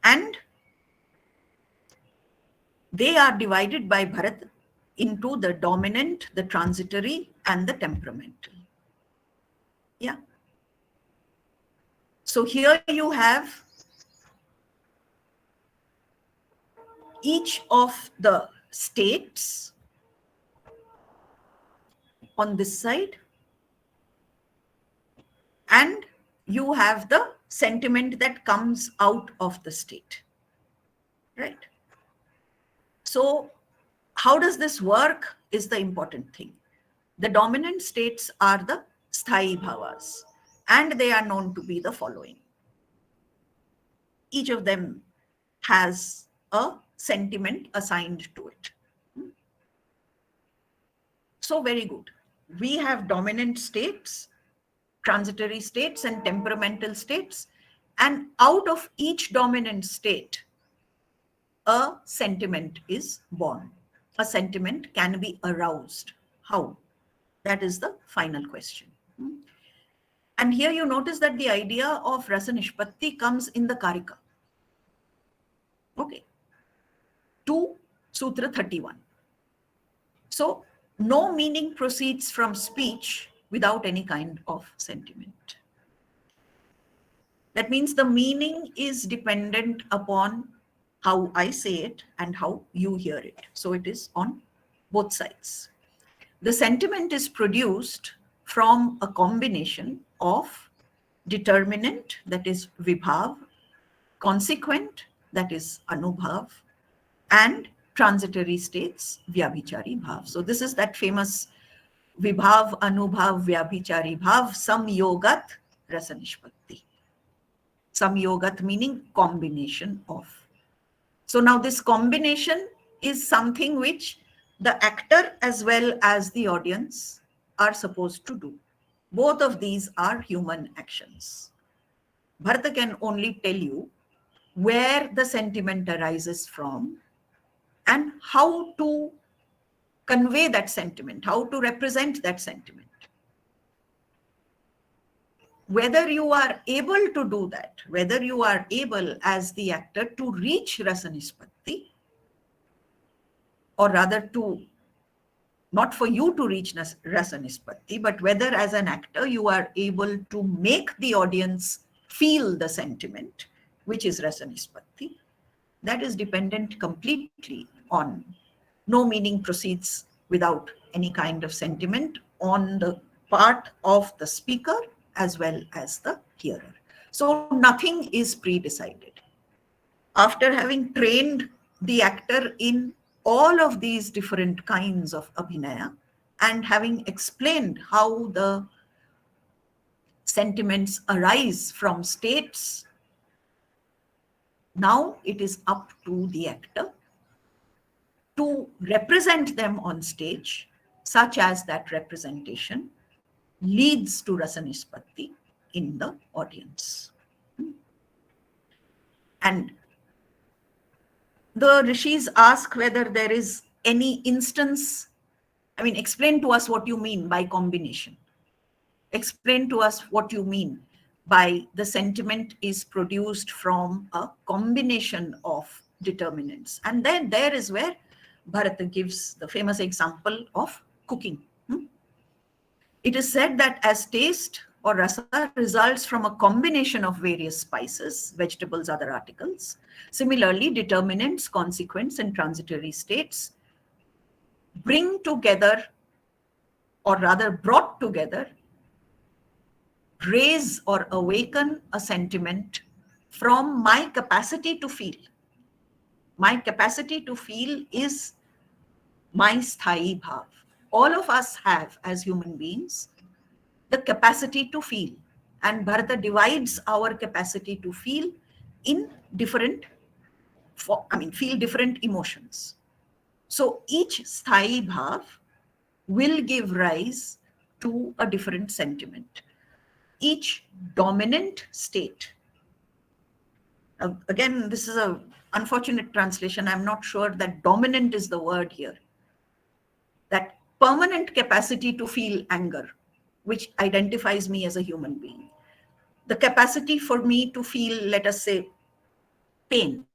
And they are divided by Bharat into the dominant, the transitory, and the temperamental. Yeah. So here you have each of the states on this side, and you have the sentiment that comes out of the state, right? So how does this work is the important thing. The dominant states are the sthai bhavas, and they are known to be the following. Each of them has a sentiment assigned to it. So very good. We have dominant states, transitory states, and temperamental states. And out of each dominant state, a sentiment is born. A sentiment can be aroused. How? That is the final question. And here you notice that the idea of rasa nishpatti comes in the karika. Okay. 2 Sutra 31. So no meaning proceeds from speech without any kind of sentiment. That means the meaning is dependent upon how I say it and how you hear it. So it is on both sides. The sentiment is produced from a combination of determinant, that is vibhav, consequent, that is anubhav, and transitory states, vyabhichari bhav. So this is that famous vibhav, anubhav, vyabhichari bhav, samyogat rasa nishpatti. Samyogat meaning combination of. So now this combination is something which the actor as well as the audience are supposed to do. Both of these are human actions. Bharata can only tell you where the sentiment arises from and how to convey that sentiment, how to represent that sentiment. Whether you are able to do that, whether you are able as the actor to reach rasa nispatti, or rather to, not for you to reach rasa nispatti, but whether as an actor you are able to make the audience feel the sentiment, which is rasa nispatti, that is dependent completely on no meaning proceeds without any kind of sentiment on the part of the speaker as well as the hearer. So nothing is pre-decided. After having trained the actor in all of these different kinds of abhinaya and having explained how the sentiments arise from states, now it is up to the actor to represent them on stage, such as that representation leads to rasa nispatti in the audience. And the rishis ask whether there is any instance, I mean, explain to us what you mean by combination. Explain to us what you mean by the sentiment is produced from a combination of determinants. And then there is where Bharata gives the famous example of cooking. It is said that as taste or rasa results from a combination of various spices, vegetables, other articles, similarly, determinants, consequents, and transitory states bring together, or rather brought together, raise or awaken a sentiment from my capacity to feel. My capacity to feel is my sthai bhav. All of us have, as human beings, the capacity to feel. And Bharata divides our capacity to feel in different, feel different emotions. So each sthai bhav will give rise to a different sentiment. Each dominant state. Again, this is an unfortunate translation. I'm not sure that dominant is the word here. That permanent capacity to feel anger, which identifies me as a human being. The capacity for me to feel, let us say, pain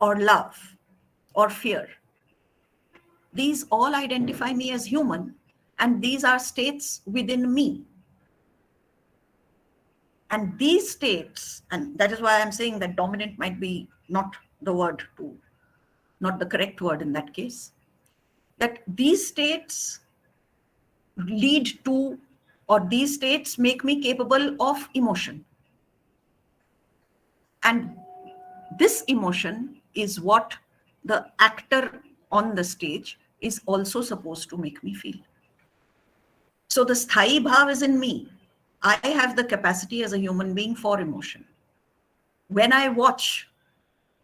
or love or fear. These all identify me as human, and these are states within me. And these states, and that is why I'm saying that dominant might be not the word to, not the correct word in that case, that these states lead to, or these states make me capable of emotion. And this emotion is what the actor on the stage is also supposed to make me feel. So the sthai bhav is in me. I have the capacity as a human being for emotion. When I watch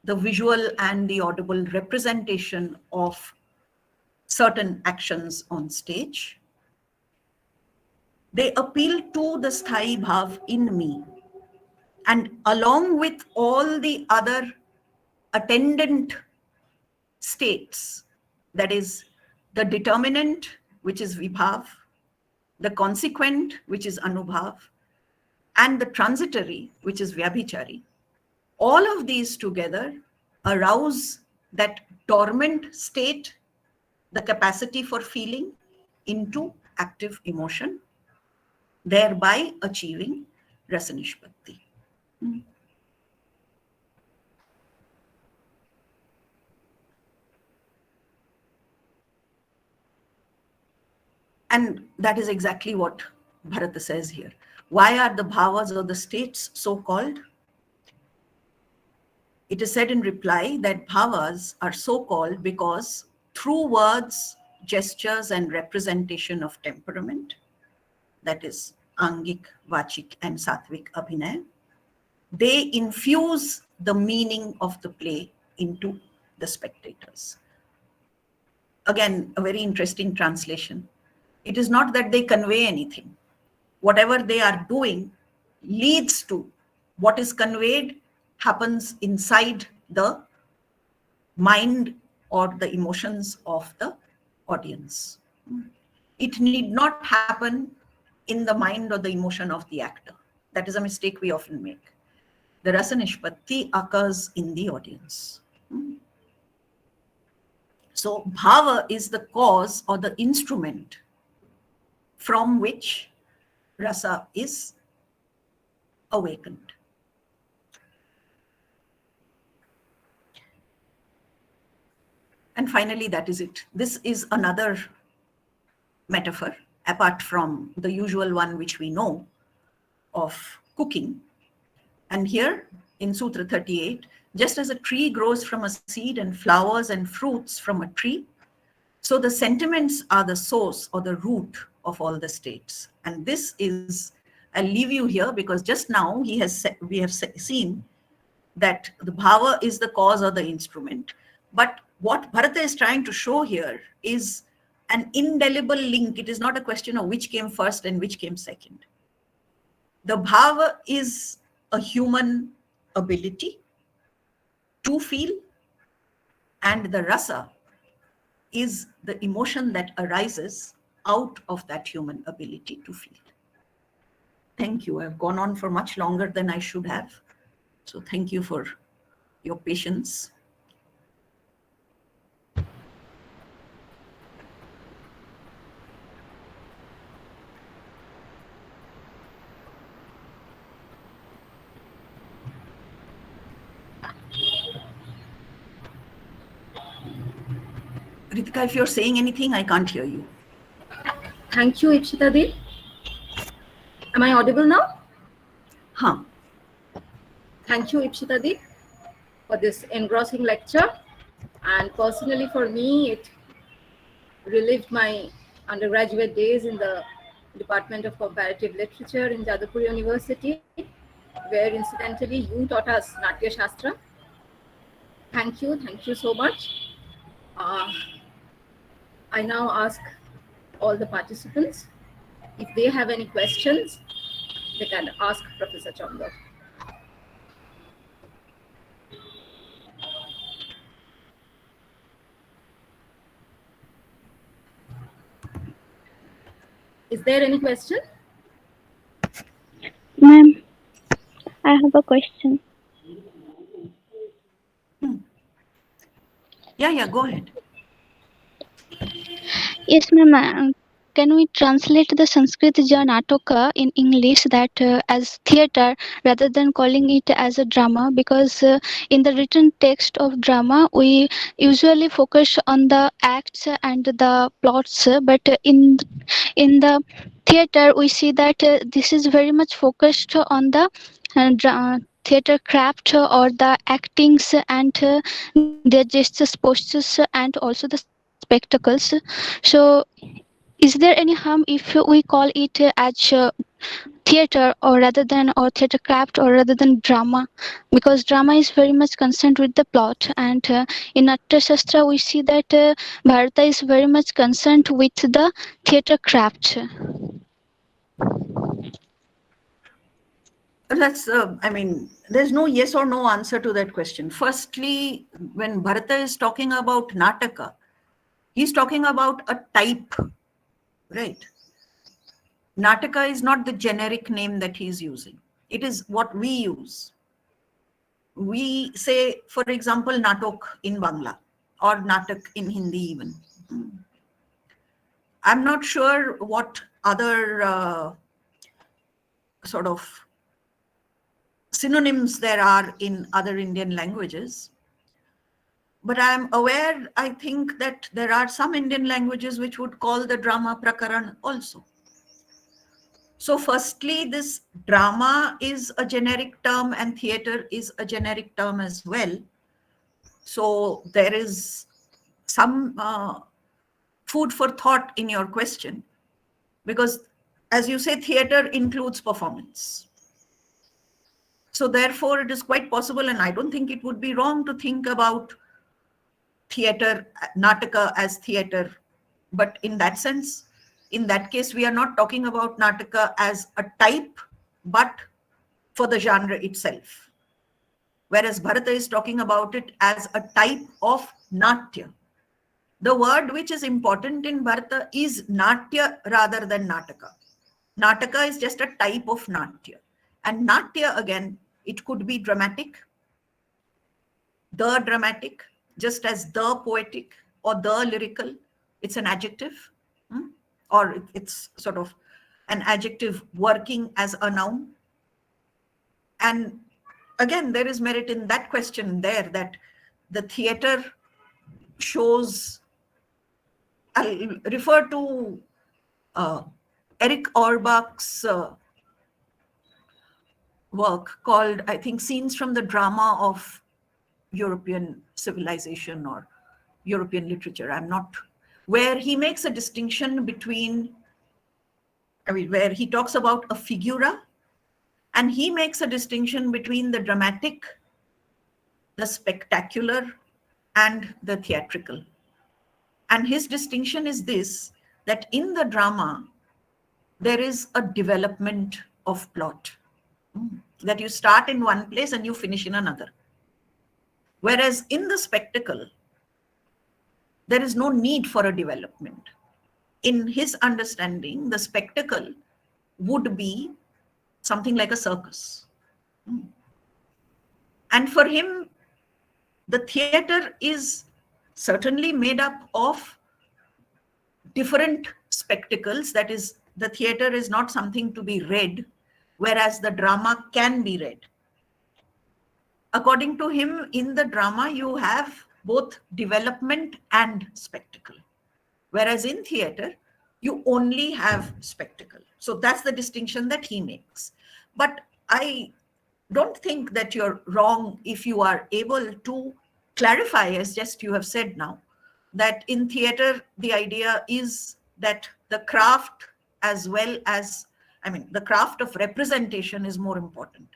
the visual and the audible representation of certain actions on stage, they appeal to the sthai bhav in me. And along with all the other attendant states, that is the determinant, which is vibhav, the consequent, which is anubhav, and the transitory, which is vyabhichari, all of these together arouse that dormant state, the capacity for feeling, into active emotion, thereby achieving rasanishpatti. And that is exactly what Bharata says here. Why are the bhavas or the states so called? It is said in reply that bhavas are so called because through words, gestures, and representation of temperament, that is angik, vachik, and sattvic abhinay, they infuse the meaning of the play into the spectators. Again, a very interesting translation. It is not that they convey anything. Whatever they are doing leads to what is conveyed, happens inside the mind or the emotions of the audience. It need not happen in the mind or the emotion of the actor. That is a mistake we often make. The rasanishpatti occurs in the audience. So bhava is the cause or the instrument from which rasa is awakened. And finally, that is it. This is another metaphor, apart from the usual one which we know of cooking. And here in Sutra 38, just as a tree grows from a seed and flowers and fruits from a tree, so the sentiments are the source or the root of all the states. And this is, I'll leave you here because just now we have seen that the bhava is the cause or the instrument. But what Bharata is trying to show here is an indelible link. It is not a question of which came first and which came second. The bhava is a human ability to feel, and the rasa is the emotion that arises out of that human ability to feel. Thank you. I've gone on for much longer than I should have. So thank you for your patience. Ritika, if you're saying anything, I can't hear you. Thank you, Ipshita Di. Am I audible now? Huh. Thank you, Ipshita Di, for this engrossing lecture. And personally, for me, it relived my undergraduate days in the Department of Comparative Literature in Jadavpur University, where incidentally you taught us Natyashastra. Thank you so much. I now ask all the participants if they have any questions, they can ask Professor Chandra. Is there any question? Ma'am, I have a question. Yeah, go ahead. Yes, ma'am. Can we translate the Sanskrit ja Natoka in English that as theater rather than calling it as a drama? Because in the written text of drama, we usually focus on the acts and the plots, but in the theater, we see that this is very much focused on the theater craft or the actings and their gestures, postures, and also the spectacles. So is there any harm if we call it as theater or rather than or theater craft or rather than drama? Because drama is very much concerned with the plot, and in Natyashastra we see that Bharata is very much concerned with the theater craft. That's, there's no yes or no answer to that question. Firstly, when Bharata is talking about Nataka, he's talking about a type, right? Nataka is not the generic name that he's using. It is what we use. We say, for example, Natok in Bangla or Natak in Hindi even. I'm not sure what other sort of synonyms there are in other Indian languages. But I'm aware, I think that there are some Indian languages which would call the drama prakaran also. So firstly, this drama is a generic term and theater is a generic term as well. So there is some food for thought in your question, because as you say, theater includes performance. So therefore, it is quite possible, and I don't think it would be wrong to think about theater, Nataka as theater. But in that sense, in that case, we are not talking about Nataka as a type, but for the genre itself. Whereas Bharata is talking about it as a type of Natya. The word which is important in Bharata is Natya rather than Nataka. Nataka is just a type of Natya. And Natya, again, it could be dramatic, the dramatic, just as the poetic or the lyrical. It's an adjective, or it's sort of an adjective working as a noun. And again, there is merit in that question there, that the theater shows. I'll refer to Eric Auerbach's work called, I think, Scenes from the Drama of European Civilization or European Literature. I'm not, where he makes a distinction between, where he talks about a figura, and he makes a distinction between the dramatic, the spectacular, and the theatrical. And his distinction is this, that in the drama, there is a development of plot, that you start in one place and you finish in another. Whereas in the spectacle, there is no need for a development. In his understanding, the spectacle would be something like a circus. And for him, the theater is certainly made up of different spectacles. That is, the theater is not something to be read, whereas the drama can be read. According to him, in the drama, you have both development and spectacle. Whereas in theater, you only have spectacle. So that's the distinction that he makes. But I don't think that you're wrong if you are able to clarify, as just you have said now, that in theater, the idea is that the craft as well as, I mean, the craft of representation is more important.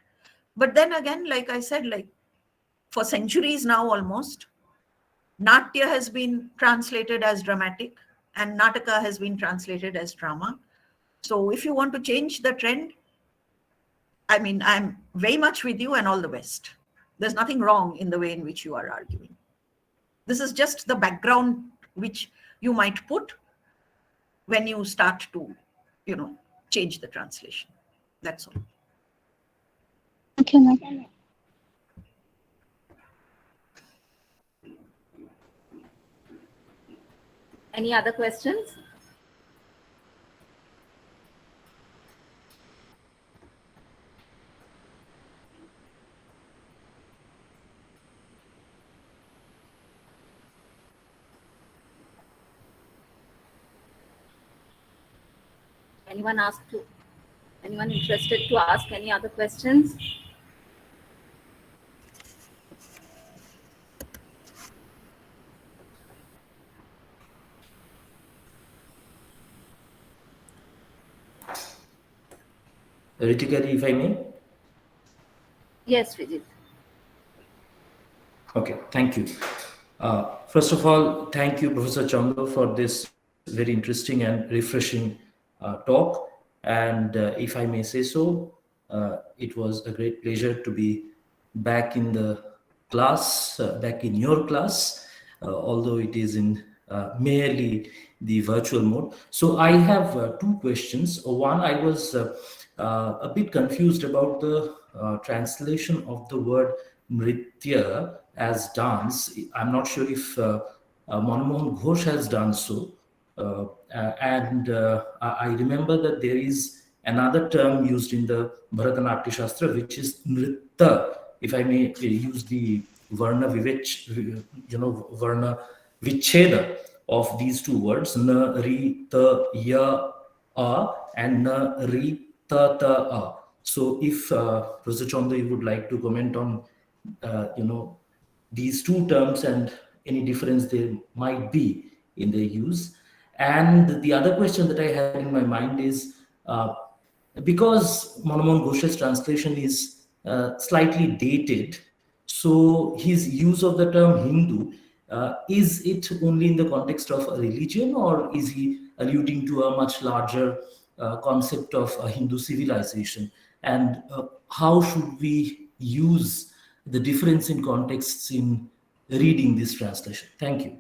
But then again, like I said, like for centuries now almost, Natya has been translated as dramatic and Nataka has been translated as drama. So if you want to change the trend, I mean, I'm very much with you and all the best. There's nothing wrong in the way in which you are arguing. This is just the background which you might put when you start to, you know, change the translation. That's all. Thank you, ma'am. Any other questions? Anyone interested to ask any other questions? Ritika, if I may. Yes, Vijit. Okay, thank you. First of all, thank you, Professor Chandu, for this very interesting and refreshing talk. And if I may say so, it was a great pleasure to be back in the class, back in your class, although it is in merely the virtual mode. So I have two questions. One, I was a bit confused about the translation of the word nritya as dance. I'm not sure if Manmohan Ghosh has done so. I remember that there is another term used in the Natyashastra, which is nritta. If I may use the varna varna vicheda of these two words, na ri ta ya a and na ri ta ta a. So if Professor Chanda, you would like to comment on these two terms and any difference there might be in their use. And the other question that I had in my mind is, because Manmohan Ghosh's translation is slightly dated, so his use of the term Hindu, is it only in the context of a religion, or is he alluding to a much larger concept of a Hindu civilization? And how should we use the difference in contexts in reading this translation? Thank you.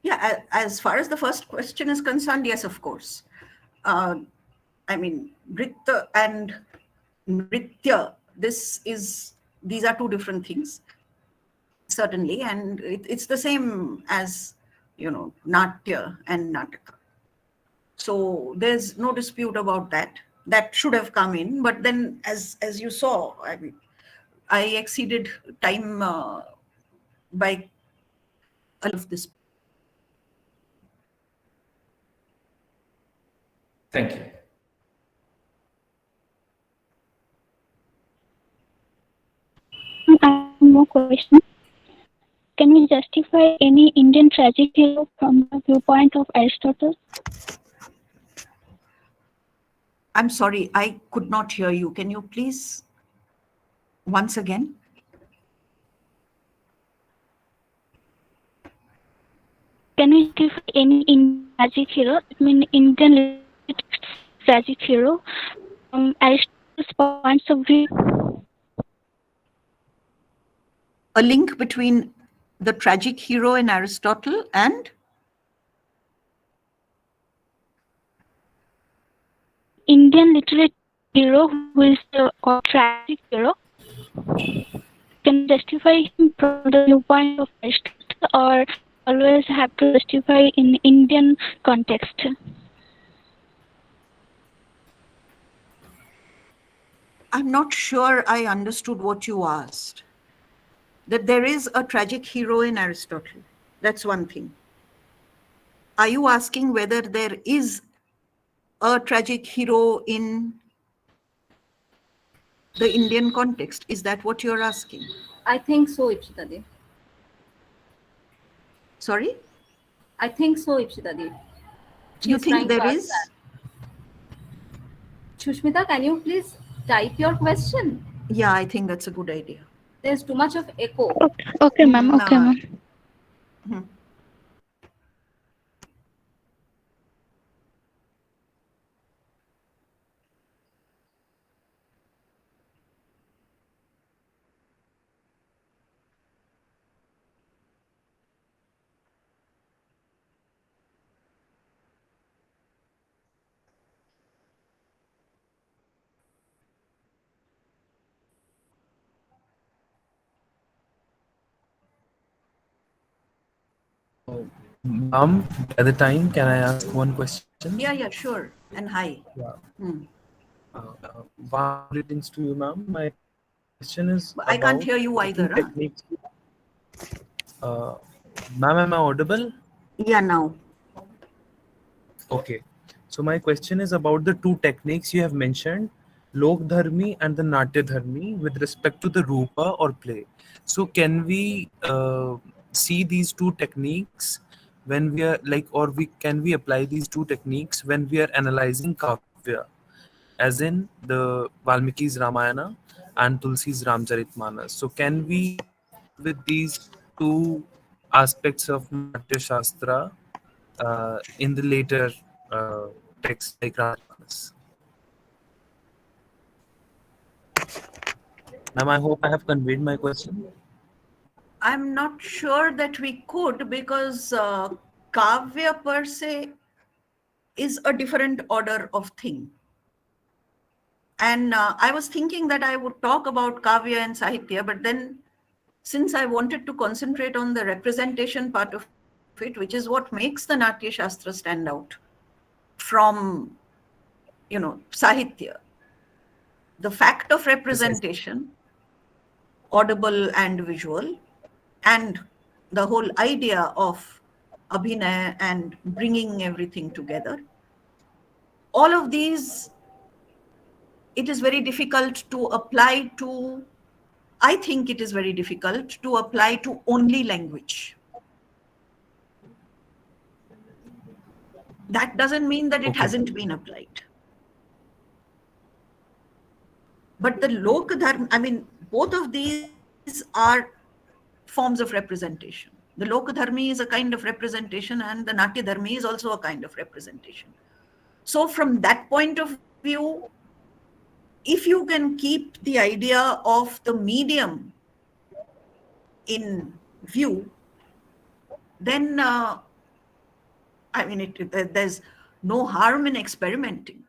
Yeah, as far as the first question is concerned, yes, of course. I mean, Nritta and Nritya, these are two different things, certainly, and it's the same as, Natya and Nataka. So there's no dispute about that. That should have come in, but then as you saw, I mean, I exceeded time by all of this. Thank you. I have more questions. Can we justify any Indian tragic hero from the viewpoint of Aristotle? I'm sorry, I could not hear you. Can you please once again? Can we justify any Indian tragic hero? I mean, Indian tragic hero from Aristotle's points of view? A link between the tragic hero in Aristotle and? Indian literary hero who is the tragic hero. Can justify him from the viewpoint of Aristotle, or always have to justify in Indian context? I'm not sure I understood what you asked. That there is a tragic hero in Aristotle. That's one thing. Are you asking whether there is a tragic hero in the Indian context? Is that what you're asking? I think so, Ipshita Dev. Sorry? I think so, Ipshita Dev. You She's think trying to there ask is? that. Shushmita, can you please type your question? Yeah, I think that's a good idea. There's too much of echo. Okay, ma'am. Okay, No. ma'am. Hmm. Ma'am, at the time, can I ask one question? Yeah, sure. And hi. Yeah. Hmm. Warm greetings to you, ma'am. My question is I can't about hear you the two either. Huh? techniques. Ma'am, am I audible? Yeah, now. Okay. So my question is about the two techniques you have mentioned, Lok Dharmi and the Natya Dharmi, with respect to the Rupa or play. So can we see these two techniques when we are like, or can we apply these two techniques when we are analyzing Kavya, as in the Valmiki's Ramayana and Tulsi's Ramcharitmanas? So can we with these two aspects of Natya Shastra in the later texts like Ramayana? Ma'am, I hope I have conveyed my question. I'm not sure that we could, because Kavya per se is a different order of thing. And I was thinking that I would talk about Kavya and Sahitya, but then since I wanted to concentrate on the representation part of it, which is what makes the Natya Shastra stand out from, Sahitya, the fact of representation, audible and visual, and the whole idea of Abhinay and bringing everything together, all of these, it is very difficult to apply to, I think it is very difficult to apply to only language. That doesn't mean that it Okay. hasn't been applied. But the Lok Dharma, I mean, both of these are forms of representation. The Lok Dharmi is a kind of representation, and the Natya Dharmi is also a kind of representation. So from that point of view, if you can keep the idea of the medium in view, then there's no harm in experimenting.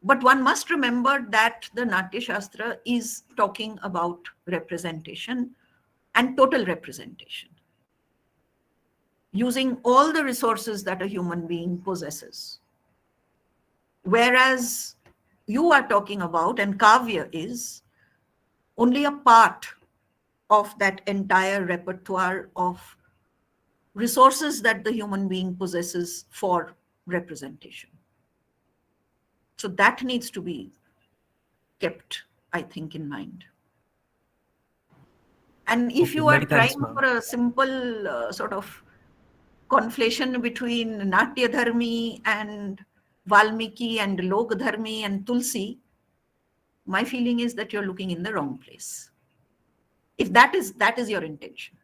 But one must remember that the Natya Shastra is talking about representation and total representation, using all the resources that a human being possesses. Whereas you are talking about, and Kavya is, only a part of that entire repertoire of resources that the human being possesses for representation. So that needs to be kept, I think, in mind. And if Okay, you are many thanks, trying ma'am. for a simple sort of conflation between Natya Dharmi and Valmiki and Lok Dharmi and Tulsi, my feeling is that you're looking in the wrong place. If that is your intention.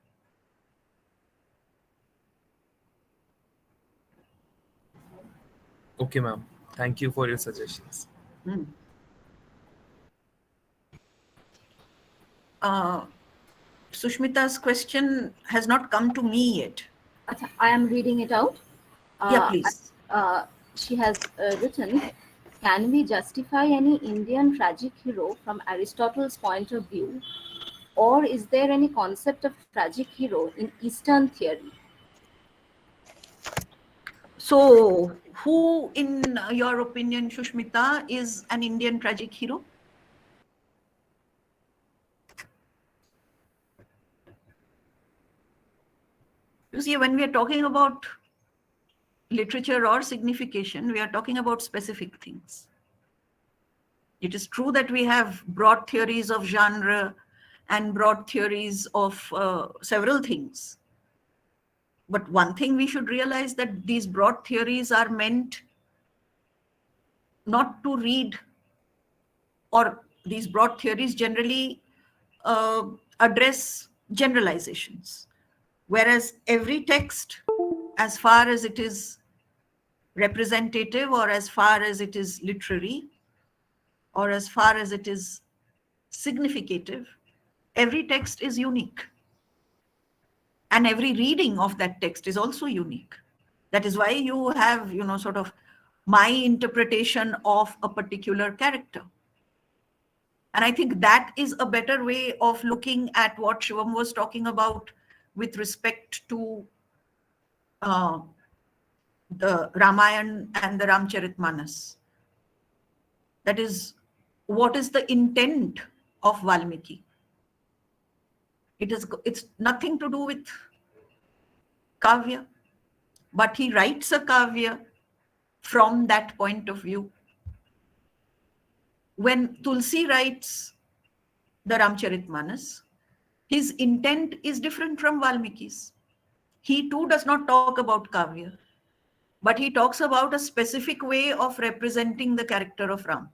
Okay, ma'am. Thank you for your suggestions. Sushmita's question has not come to me yet. Acha, I am reading it out. Yeah, please. She has written, can we justify any Indian tragic hero from Aristotle's point of view? Or is there any concept of tragic hero in Eastern theory? So who, in your opinion, Shushmita, is an Indian tragic hero? You see, when we are talking about literature or signification, we are talking about specific things. It is true that we have broad theories of genre and broad theories of several things. But one thing we should realize, that these broad theories are meant not to read, or these broad theories generally address generalizations. Whereas every text, as far as it is representative, or as far as it is literary, or as far as it is significative, every text is unique. And every reading of that text is also unique. That is why you have, sort of my interpretation of a particular character. And I think that is a better way of looking at what Shivam was talking about with respect to the Ramayana and the Ramcharitmanas. That is, what is the intent of Valmiki? It's nothing to do with kavya, but he writes a kavya from that point of view. When Tulsi writes the Ramcharitmanas, his intent is different from Valmiki's. He too does not talk about kavya, but he talks about a specific way of representing the character of Ram.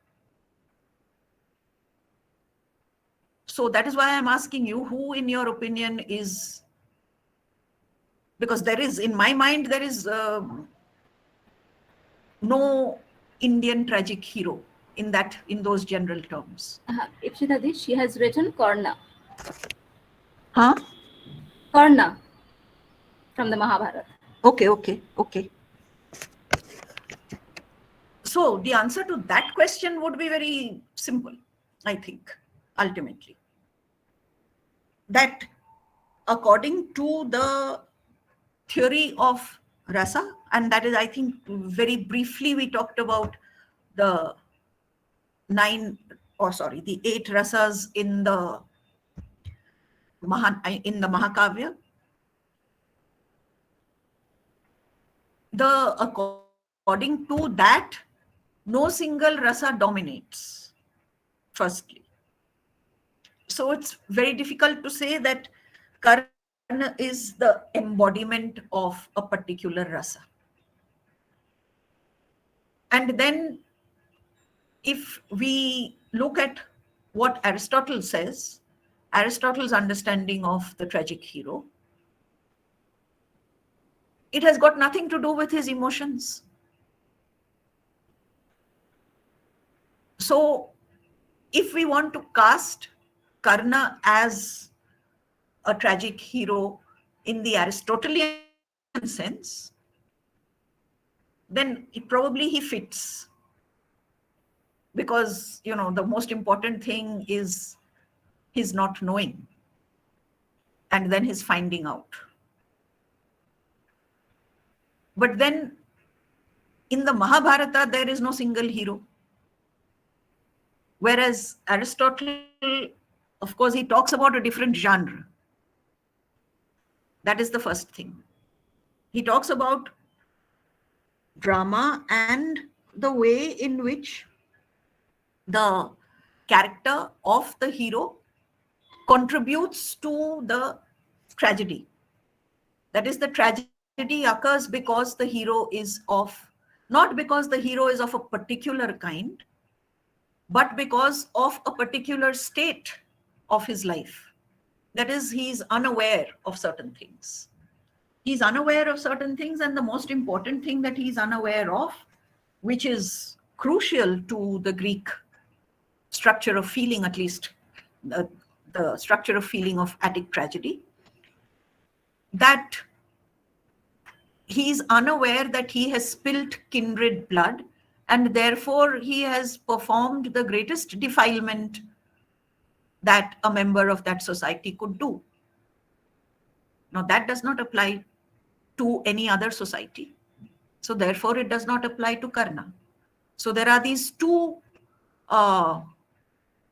So that is why I'm asking you, who in your opinion is, because there is, in my mind, there is no Indian tragic hero in those general terms. Ipshitadi, she has written Karna. Huh? Karna from the Mahabharata. Okay. So the answer to that question would be very simple, I think, ultimately. That according to the theory of rasa, and that is, I think, very briefly we talked about the 8 rasas in the Mahakavya. According to that, no single rasa dominates, firstly. So it's very difficult to say that Karna is the embodiment of a particular rasa. And then if we look at what Aristotle says, Aristotle's understanding of the tragic hero, it has got nothing to do with his emotions. So if we want to cast Karna as a tragic hero in the Aristotelian sense, then he fits. Because, the most important thing is his not knowing and then his finding out. But then in the Mahabharata, there is no single hero. Whereas Aristotle, of course, he talks about a different genre. That is the first thing. He talks about drama and the way in which the character of the hero contributes to the tragedy. That is, the tragedy occurs because the hero is not because the hero is of a particular kind, but because of a particular state of his life. That is, he's unaware of certain things. He's unaware of certain things, and the most important thing that he's unaware of, which is crucial to the Greek structure of feeling, at least the structure of feeling of Attic tragedy, that he's unaware that he has spilt kindred blood, and therefore he has performed the greatest defilement that a member of that society could do. Now, that does not apply to any other society. So therefore, it does not apply to Karna. So there are these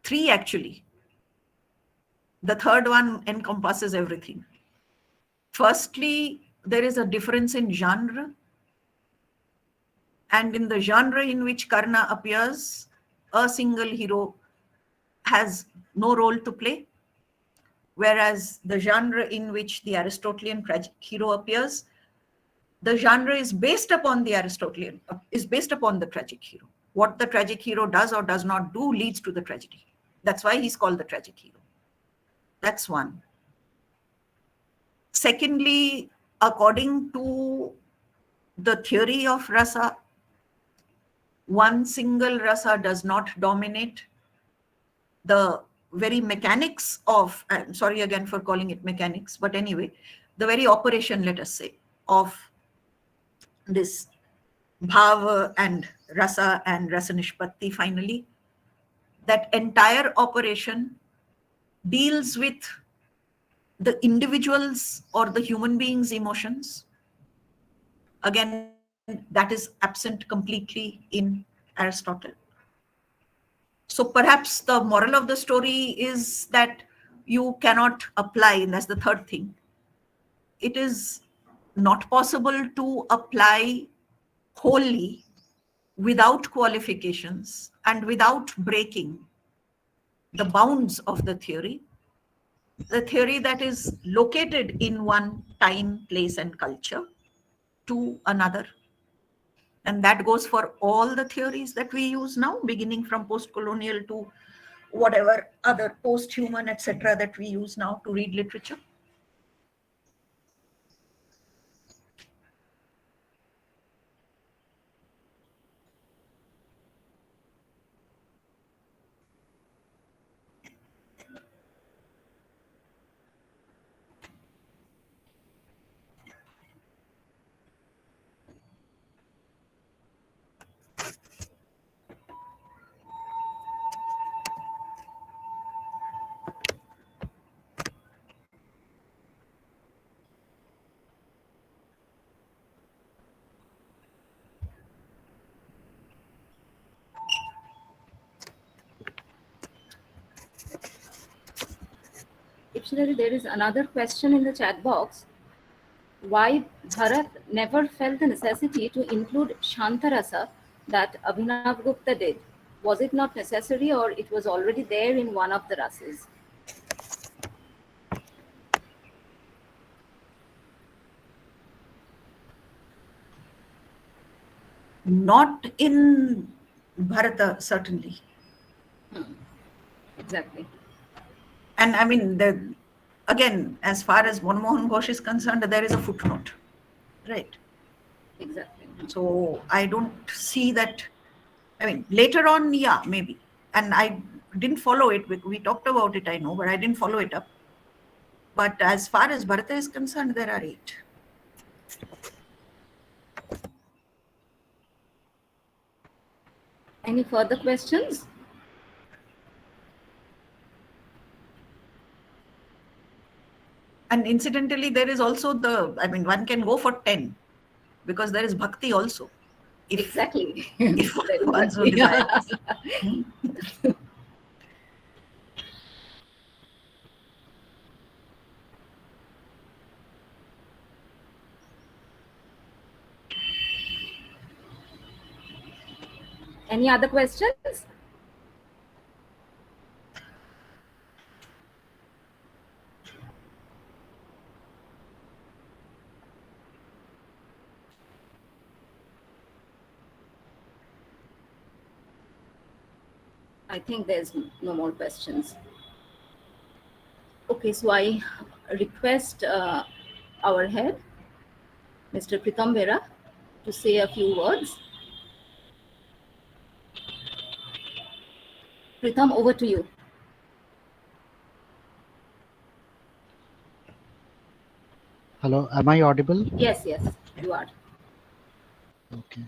three actually. The third one encompasses everything. Firstly, there is a difference in genre. And in the genre in which Karna appears, a single hero has no role to play. Whereas the genre in which the Aristotelian tragic hero appears, the genre is based upon the Aristotelian, is based upon the tragic hero. What the tragic hero does or does not do leads to the tragedy. That's why he's called the tragic hero. That's one. Secondly, according to the theory of rasa, one single rasa does not dominate. The very mechanics of, I'm sorry again for calling it mechanics, but anyway, the very operation, let us say, of this bhava and rasa nishpatti finally, that entire operation deals with the individual's or the human being's emotions. Again, that is absent completely in Aristotle. So perhaps the moral of the story is that you cannot apply, and that's the third thing. It is not possible to apply wholly without qualifications and without breaking the bounds of the theory that is located in one time, place, and culture to another. And that goes for all the theories that we use now, beginning from post-colonial to whatever other post-human, etc., that we use now to read literature. Actually, there is another question in the chat box. Why Bharat never felt the necessity to include Shantarasa that Abhinav Gupta did? Was it not necessary, or it was already there in one of the rasas? Not in Bharata, certainly. Exactly. And I mean, again, as far as Manmohan Ghosh is concerned, there is a footnote, right? Exactly. So I don't see that. I mean, later on, yeah, maybe. And I didn't follow it. We talked about it, I know, but I didn't follow it up. But as far as Bharata is concerned, there are 8. Any further questions? And incidentally, there is also one can go for 10 because there is bhakti also. Exactly. If one so desires. Any other questions? I think there's no more questions. Okay, so I request our head, Mr. Pritam Vera, to say a few words. Pritam, over to you. Hello, am I audible? Yes, you are. Okay.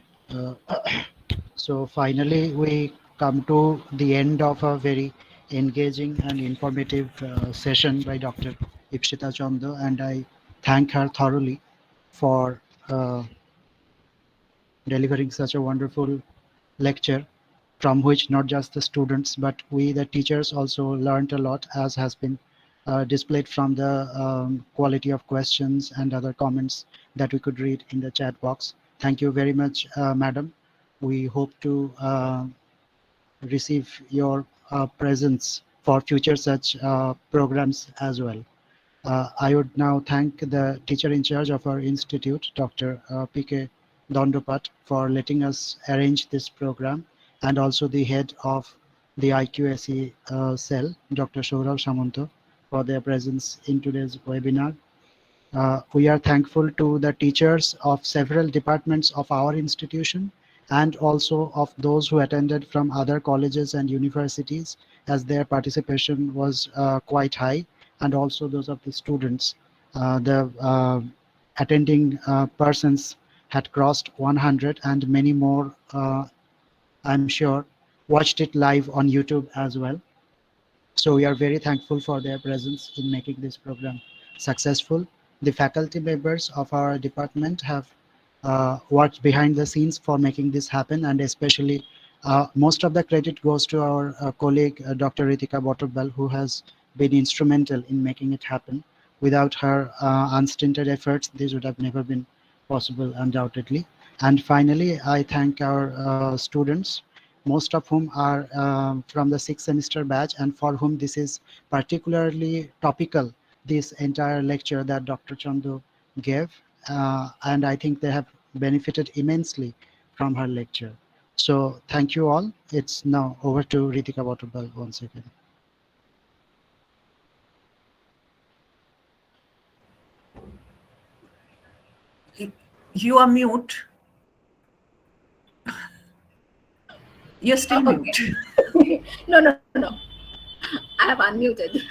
So finally, we come to the end of a very engaging and informative session by Dr. Ipshita Chanda, and I thank her thoroughly for delivering such a wonderful lecture, from which not just the students but we the teachers also learned a lot, as has been displayed from the quality of questions and other comments that we could read in the chat box. Thank you very much, madam. We hope to receive your presence for future such programs as well. I would now thank the teacher in charge of our institute, Dr. P.K. Dondopat, for letting us arrange this program, and also the head of the IQAC cell, Dr. Saurav Samanto, for their presence in today's webinar. We are thankful to the teachers of several departments of our institution and also of those who attended from other colleges and universities, as their participation was quite high, and also those of the students. The attending persons had crossed 100, and many more, I'm sure, watched it live on YouTube as well. So we are very thankful for their presence in making this program successful. The faculty members of our department have worked behind the scenes for making this happen, and especially most of the credit goes to our colleague, Dr. Ritika Botobal, who has been instrumental in making it happen. Without her unstinted efforts, this would have never been possible, undoubtedly. And finally, I thank our students, most of whom are from the 6th semester batch, and for whom this is particularly topical, this entire lecture that Dr. Chandu gave. And I think they have benefited immensely from her lecture. So thank you all. It's now over to Ritika Botobal once again. You are mute. You're still mute. No. I have unmuted.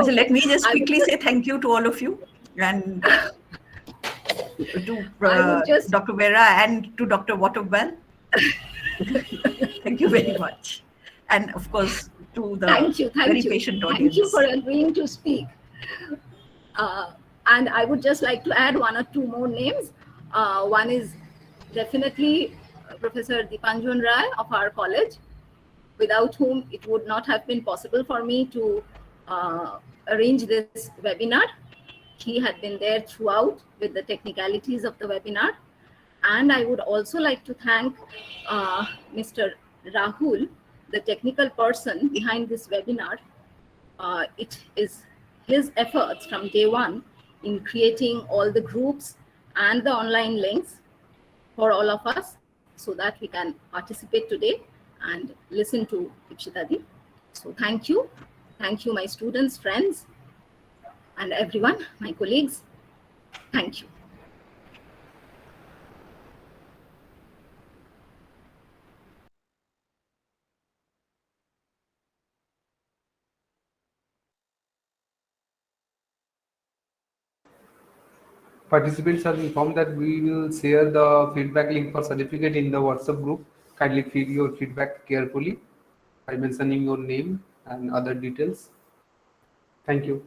So let me just quickly say thank you to all of you, and to Dr. Vera and to Dr. Waterwell. Thank you very much. And of course, to the very patient audience. Thank you for agreeing to speak. And I would just like to add one or two more names. One is definitely Professor Dipanjan Rai of our college, without whom it would not have been possible for me to arrange this webinar. He had been there throughout with the technicalities of the webinar. And I would also like to thank Mr. Rahul, the technical person behind this webinar. It is his efforts from day one in creating all the groups and the online links for all of us so that we can participate today and listen to Ipshitadi. So thank you. Thank you, my students, friends, and everyone, my colleagues. Thank you. Participants are informed that we will share the feedback link for certificate in the WhatsApp group. Kindly fill your feedback carefully by mentioning your name and other details. Thank you.